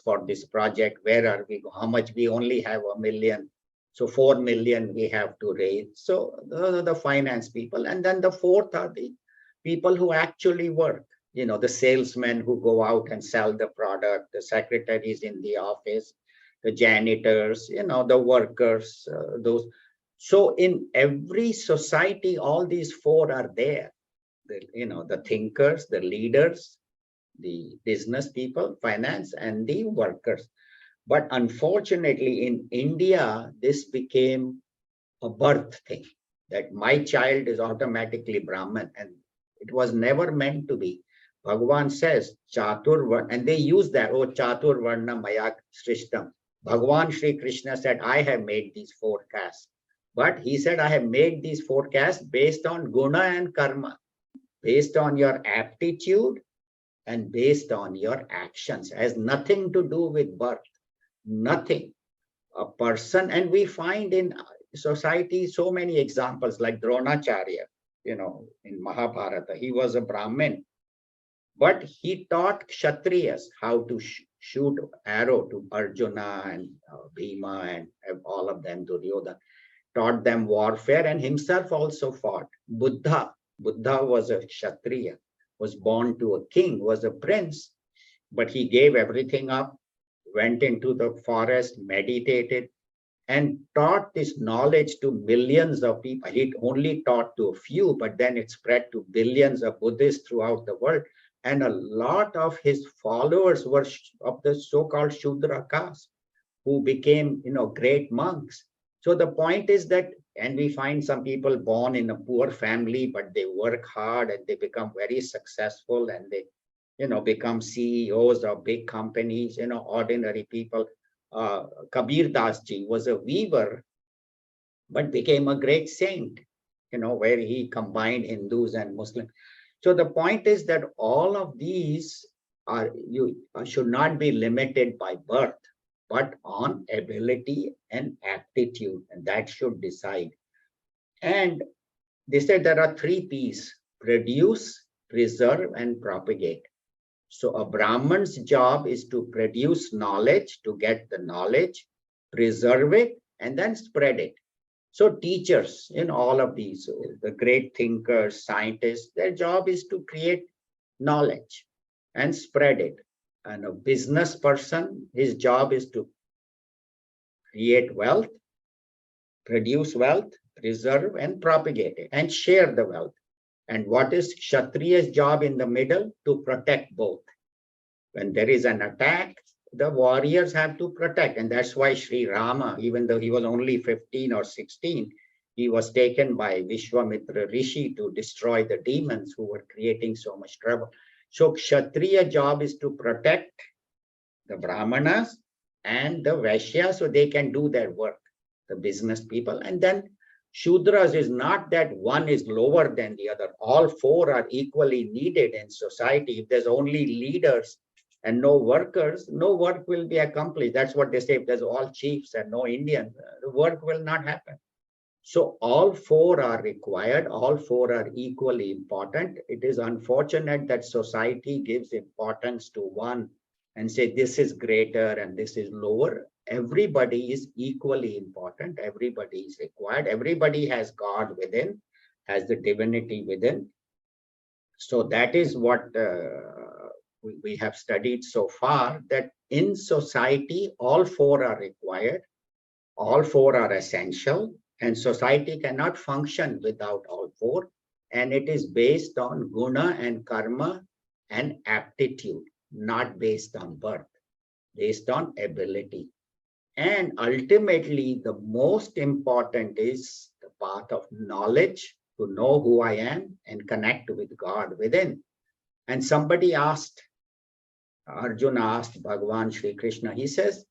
for this project. Where are we? How much? We only have $1 million. So 4 million we have to raise. So those are the finance people. And then the fourth are the people who actually work, the salesmen who go out and sell the product, the secretaries in the office, the janitors, the workers, those. So in every society, all these four are there. The thinkers, the leaders, the business people, finance, and the workers. But unfortunately, in India, this became a birth thing, that my child is automatically Brahman, and it was never meant to be. Bhagavan says, Chatur Varna, and they use that, oh, Chatur Varna Maya Srishtam. Bhagavan Sri Krishna said, I have made these four castes. But he said, I have made these four castes based on guna and karma, based on your aptitude and based on your actions. It has nothing to do with birth. Nothing. A person, and we find in society so many examples, like Dronacharya, in Mahabharata, he was a Brahmin, but he taught Kshatriyas how to shoot arrow to Arjuna and Bhima and all of them, Duryodhana, taught them warfare, and himself also fought. Buddha was a Kshatriya, was born to a king, was a prince, but he gave everything up, went into the forest, meditated, and taught this knowledge to millions of people. He only taught to a few, but then it spread to billions of Buddhists throughout the world. And a lot of his followers were of the so-called Shudra caste, who became, great monks. So the point is that And we find some people born in a poor family, but they work hard and they become very successful, and they, become CEOs of big companies, ordinary people. Kabir Das ji was a weaver, but became a great saint, where he combined Hindus and Muslims. So the point is that all of these should not be limited by birth, but on ability and aptitude, and that should decide. And they said there are 3 P's: produce, preserve, and propagate. So a Brahman's job is to produce knowledge, to get the knowledge, preserve it, and then spread it. So teachers in all of these, the great thinkers, scientists, their job is to create knowledge and spread it. And a business person, his job is to create wealth, produce wealth, preserve and propagate it, and share the wealth. And what is Kshatriya's job in the middle? To protect both. When there is an attack, the warriors have to protect. And that's why Sri Rama, even though he was only 15 or 16, he was taken by Vishwamitra Rishi to destroy the demons who were creating so much trouble. So Kshatriya job is to protect the Brahmanas and the Vaishyas so they can do their work, the business people. And then Shudras is not that one is lower than the other. All 4 are equally needed in society. If there's only leaders and no workers, no work will be accomplished. That's what they say. If there's all chiefs and no Indians, the work will not happen. So all 4 are required. All 4 are equally important. It is unfortunate that society gives importance to one and say this is greater and this is lower. Everybody is equally important. Everybody is required. Everybody has God within, has the divinity within. So that is what we have studied so far, that in society, all 4 are required. All 4 are essential, and society cannot function without all 4. And it is based on guna and karma and aptitude, not based on birth, based on ability. And ultimately, the most important is the path of knowledge, to know who I am and connect with God within. And somebody asked, Arjuna asked Bhagavan Sri Krishna, he says,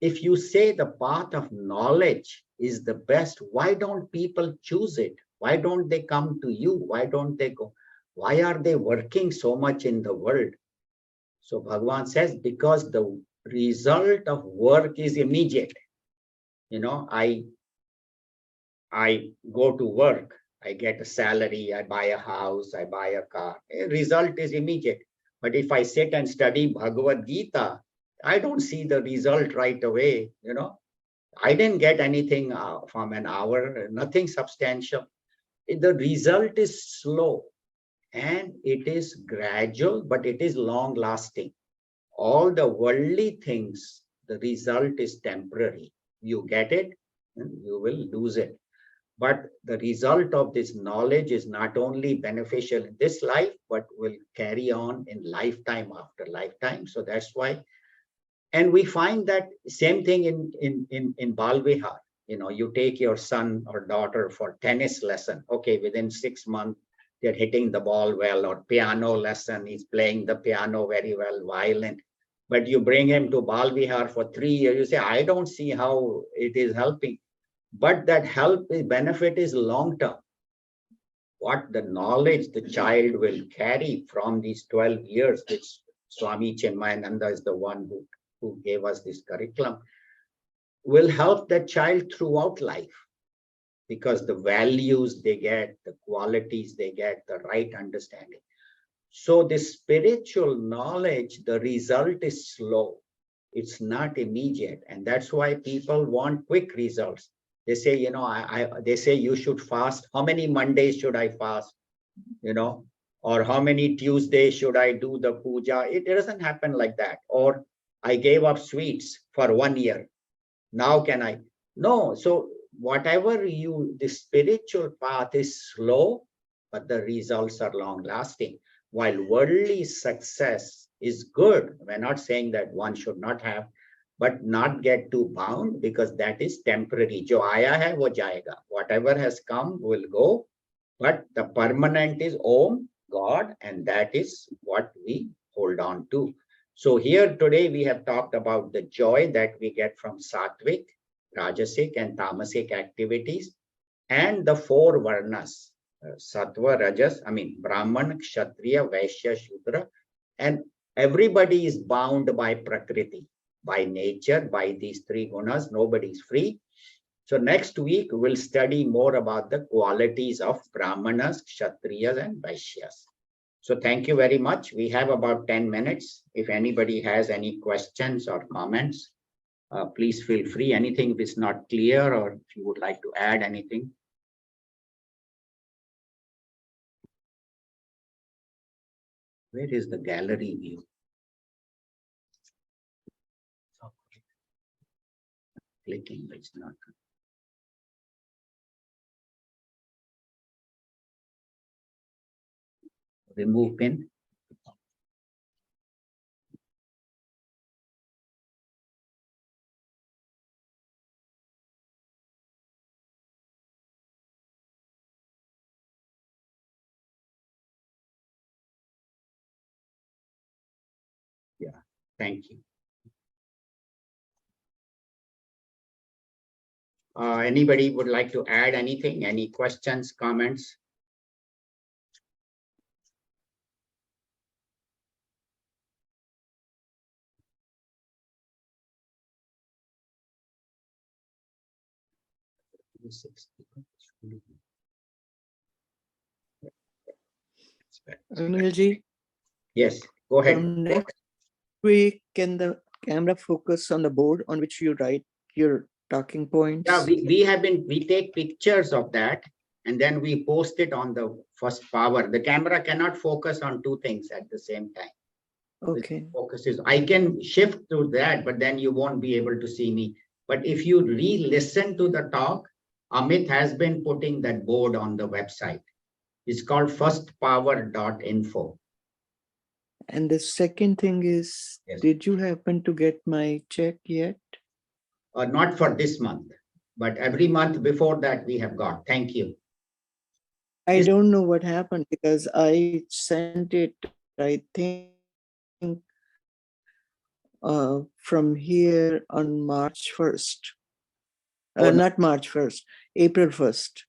if you say the path of knowledge is the best, why don't people choose it? Why don't they come to you? Why don't they go? Why are they working so much in the world? So Bhagavan says, because the result of work is immediate. I go to work, I get a salary, I buy a house, I buy a car. A result is immediate. But if I sit and study Bhagavad Gita, I don't see the result right away. I didn't get anything from an hour, nothing substantial. The result is slow and it is gradual, but it is long lasting. All the worldly things, the result is temporary. You get it, and you will lose it. But the result of this knowledge is not only beneficial in this life, but will carry on in lifetime after lifetime. So that's why. And we find that same thing in Bal Vihar. You take your son or daughter for tennis lesson. Okay, within 6 months, they're hitting the ball well, or piano lesson, he's playing the piano very well, violin. But you bring him to Bal Vihar for 3 years, you say, I don't see how it is helping. But that benefit is long term. What the knowledge the child will carry from these 12 years, which Swami Chinmayananda is the one who gave us this curriculum, will help that child throughout life, because the values they get, the qualities they get, the right understanding. So the spiritual knowledge, the result is slow. It's not immediate. And that's why people want quick results. They say, they say you should fast. How many Mondays should I fast? Or how many Tuesdays should I do the puja? It doesn't happen like that. Or I gave up sweets for 1 year. Now can I? No. So whatever the spiritual path is slow, but the results are long lasting. While worldly success is good, we're not saying that one should not have, but not get too bound, because that is temporary. Jo aaya hai, wo jayega. Whatever has come will go, but the permanent is Om, God, and that is what we hold on to. So here today we have talked about the joy that we get from sattvic, rajasic, and tamasic activities, and the four varnas, sattva, rajas, Brahman, Kshatriya, Vaishya, Shudra, and everybody is bound by prakriti, by nature, by these three gunas. Nobody is free. So next week we'll study more about the qualities of Brahmanas, Kshatriyas, and Vaishyas. So thank you very much. We have about 10 minutes. If anybody has any questions or comments, please feel free. Anything if it's not clear, or if you would like to add anything. Where is the gallery view? Clicking, but it's not. Remove pin. Yeah, thank you. Anybody would like to add anything? Any questions, comments? Anilji, Yes, go ahead. from next week, can the camera focus on the board on which you write your talking points? Yeah, we take pictures of that, and then we post it on the first power. The camera cannot focus on two things at the same time. Okay. Focuses. I can shift to that, but then you won't be able to see me. But if you re-listen to the talk, Amit has been putting that board on the website. It's called firstpower.info. And the second thing is, Yes. Did you happen to get my check yet? Not for this month, but every month before that we have got. Thank you. I don't know what happened because I sent it, I think, from here on March 1st. Oh, no. Not March 1st, April 1st.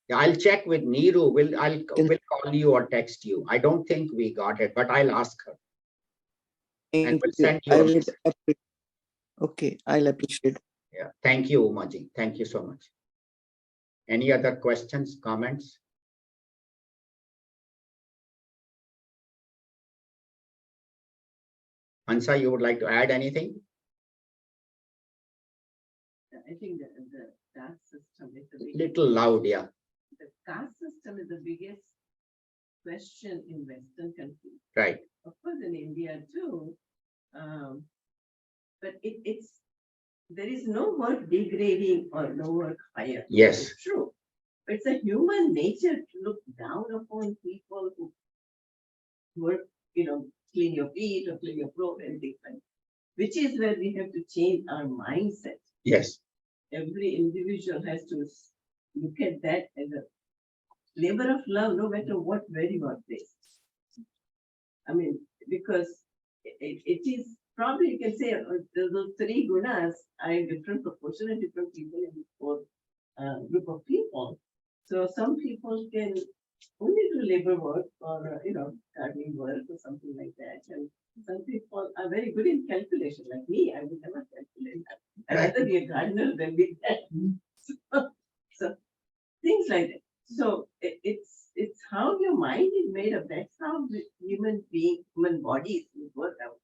Yeah, I'll check with Neeru. We'll call you or text you. I don't think we got it, but I'll ask her. And we'll send you. I would appreciate. Okay, I'll appreciate. Yeah, thank you, Umaji. Thank you so much. Any other questions, comments? Hansa, you would like to add anything? I think the caste system is the biggest. Little loud, yeah. The caste system is the biggest question in Western countries. Right. Of course, in India too. But there is no word degrading or no word higher. Yes. It's true. But it's a human nature to look down upon people who work, clean your feet or clean your floor and things like that. Which is where we have to change our mindset. Yes. Every individual has to look at that as a labor of love, no matter where you are placed. Because it is probably, you can say, those three gunas are in different proportion and different people in this whole group of people. So some people can only do labor work or, gardening work or something like that. And some people are very good in calculation, like me. I would never calculate that. I'd rather be a gardener than be that. So things like that. So it's how your mind is made of. That's how the human bodies work out.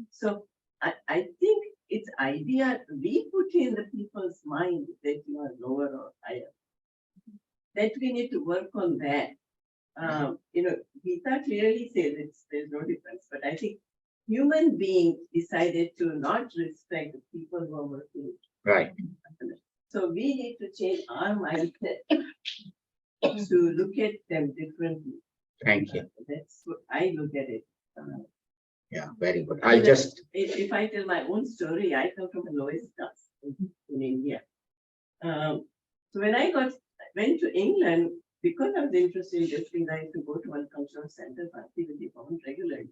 So I think it's idea we put in the people's mind that you are lower or higher. That we need to work on that. Gita clearly says there's no difference, but I think human beings decided to not respect the people who are working. Right. So we need to change our mindset to look at them differently. Thank you. That's what I look at it. Yeah, very good. I I'll just, if I tell my own story, I come from the lowest caste in India. So when I went to England, because I was interested in these things, I used to go to one cultural center, Bhakti with the Bhavan regularly.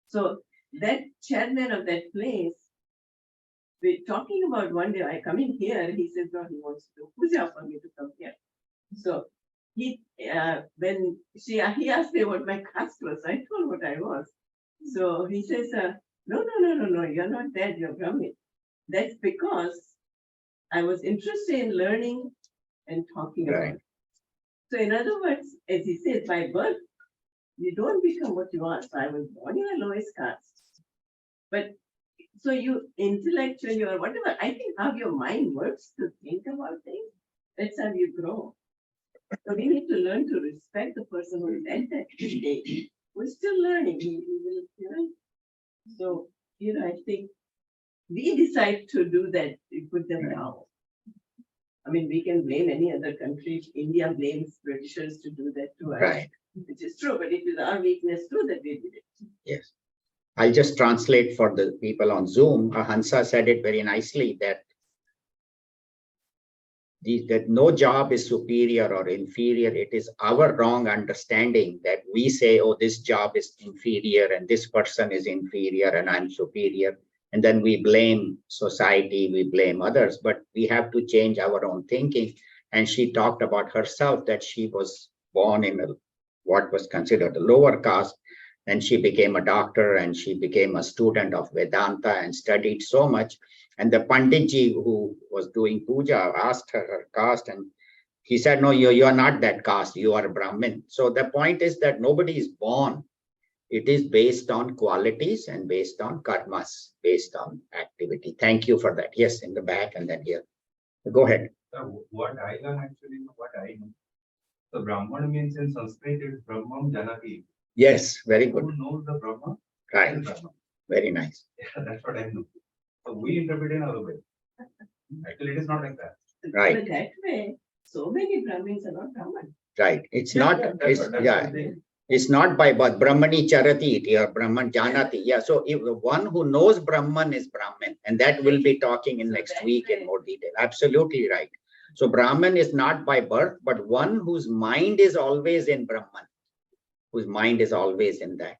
So that chairman of that place, we're talking about one day, I come in here, he says, no, he wants to do puja for me to come here. So he asked me what my caste was. I told what I was. So he says, no, you're not that, you're Brahmin. That's because I was interested in learning and talking about right, it. So in other words, as he says, by birth, you don't become what you are. So I was born in the lowest caste. But so you intellectually or whatever, I think how your mind works to think about things, that's how you grow. So we need to learn to respect the person who is at that stage. We're still learning. So, I think we decide to do that, we put them down. I mean, we can blame any other country. India blames Britishers to do that to us, right. which is true, but it is our weakness too that we did it. Yes. I'll just translate for the people on Zoom. Hansa said it very nicely that that no job is superior or inferior. It is our wrong understanding that we say, oh, this job is inferior and this person is inferior and I'm superior. And then we blame society, we blame others, but we have to change our own thinking. And she talked about herself that she was born in what was considered a lower caste. And she became a doctor and she became a student of Vedanta and studied so much. And the Panditji who was doing puja asked her caste, and he said, no, you are not that caste, you are a Brahmin. So the point is that nobody is born. It is based on qualities and based on karmas, based on activity. Thank you for that. Yes, in the back and then here. Go ahead. What I learned actually, what I know. So Brahman means in Sanskrit, it's Brahman Janati. Yes, very good. Who knows the Brahma? Right. Brahma. Very nice. Yeah, that's what I know. So we interpret in our way. Actually, it is not like that. Right. But that way, so many Brahmins are not Brahman. Right. It's Yeah, not, that's it's, what yeah. they- It's not by but Brahmani charati iti or Brahman janati. Yeah. So if the one who knows Brahman is Brahman, and that we'll be talking in So next that's week in it. more detail. Absolutely right. So Brahman is not by birth, but one whose mind is always in Brahman, whose mind is always in that.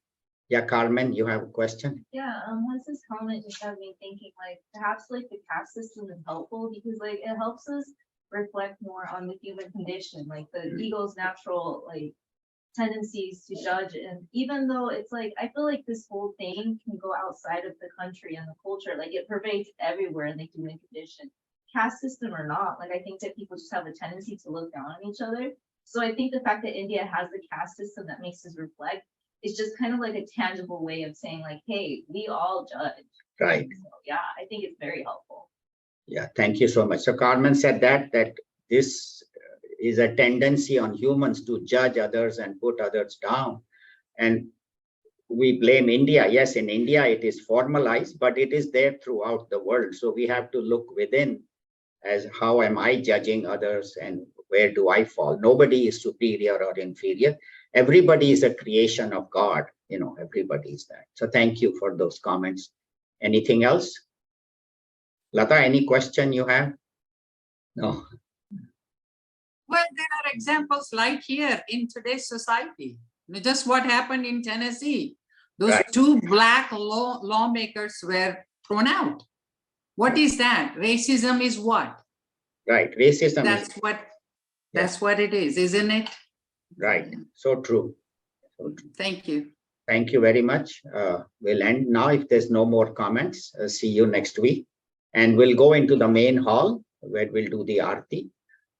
Yeah, Carmen, you have a question? Yeah, once this comment just had me thinking, like, perhaps like the caste system is helpful because like it helps us reflect more on the human condition, like the ego's natural like tendencies to judge. And even though it's like, I feel like this whole thing can go outside of the country and the culture, like it pervades everywhere in the human condition, caste system or not. Like I think that people just have a tendency to look down on each other. So I think the fact that India has the caste system that makes us reflect, it's just kind of like a tangible way of saying like, hey, we all judge. Right. So, yeah, I think it's very helpful. Yeah, thank you so much. So Carmen said that this is a tendency on humans to judge others and put others down. And we blame India. Yes, in India it is formalized, but it is there throughout the world. So we have to look within as how am I judging others and where do I fall? Nobody is superior or inferior. Everybody is a creation of God. Everybody is that. So thank you for those comments. Anything else? Lata, any question you have? No. Well, there are examples like here in today's society. Just what happened in Tennessee. Those Right. two black lawmakers were thrown out. What is that? Racism is what? Right. Racism That's is what it is, isn't it? right. So true. So true. Thank you. Thank you very much. We'll end now if there's no more comments. See you next week. And we'll go into the main hall where we'll do the Aarti.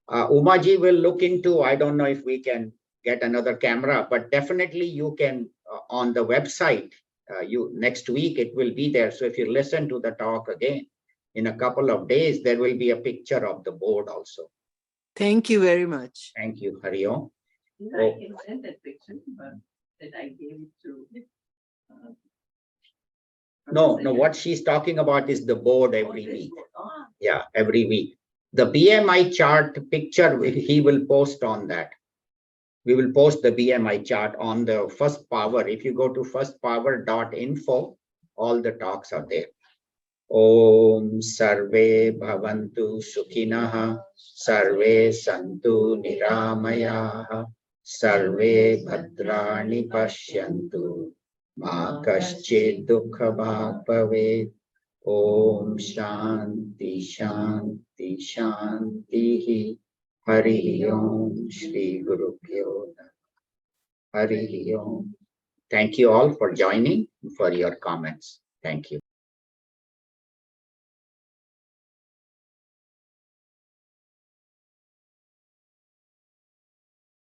Umaji will look into, I don't know if we can get another camera, but definitely you can on the website, next week it will be there. So if you listen to the talk again, in a couple of days, there will be a picture of the board also. Thank you very much. Thank you, Hari Om. I can send that picture, but that I gave it to. No, what she's talking about is the board every this week. board. Ah, Yeah, every week. The BMI chart picture, he will post on that. okay. Racism is what? Right. So true. Thank you. Thank you very much. We will post the BMI chart on the First Power. If you go to firstpower.info, all the talks are there. Om Sarve Bhavantu Sukhinah, Sarve Santu Niramayaha, Sarve Bhadrani Pashyantu, Ma Kaschid Dukha Bhag Bhavet. Om Shanti Shanti Shanti. Hari Om Shri Guru Pyo Namaha. Hari Om. Thank you all for joining, for your comments. Thank you.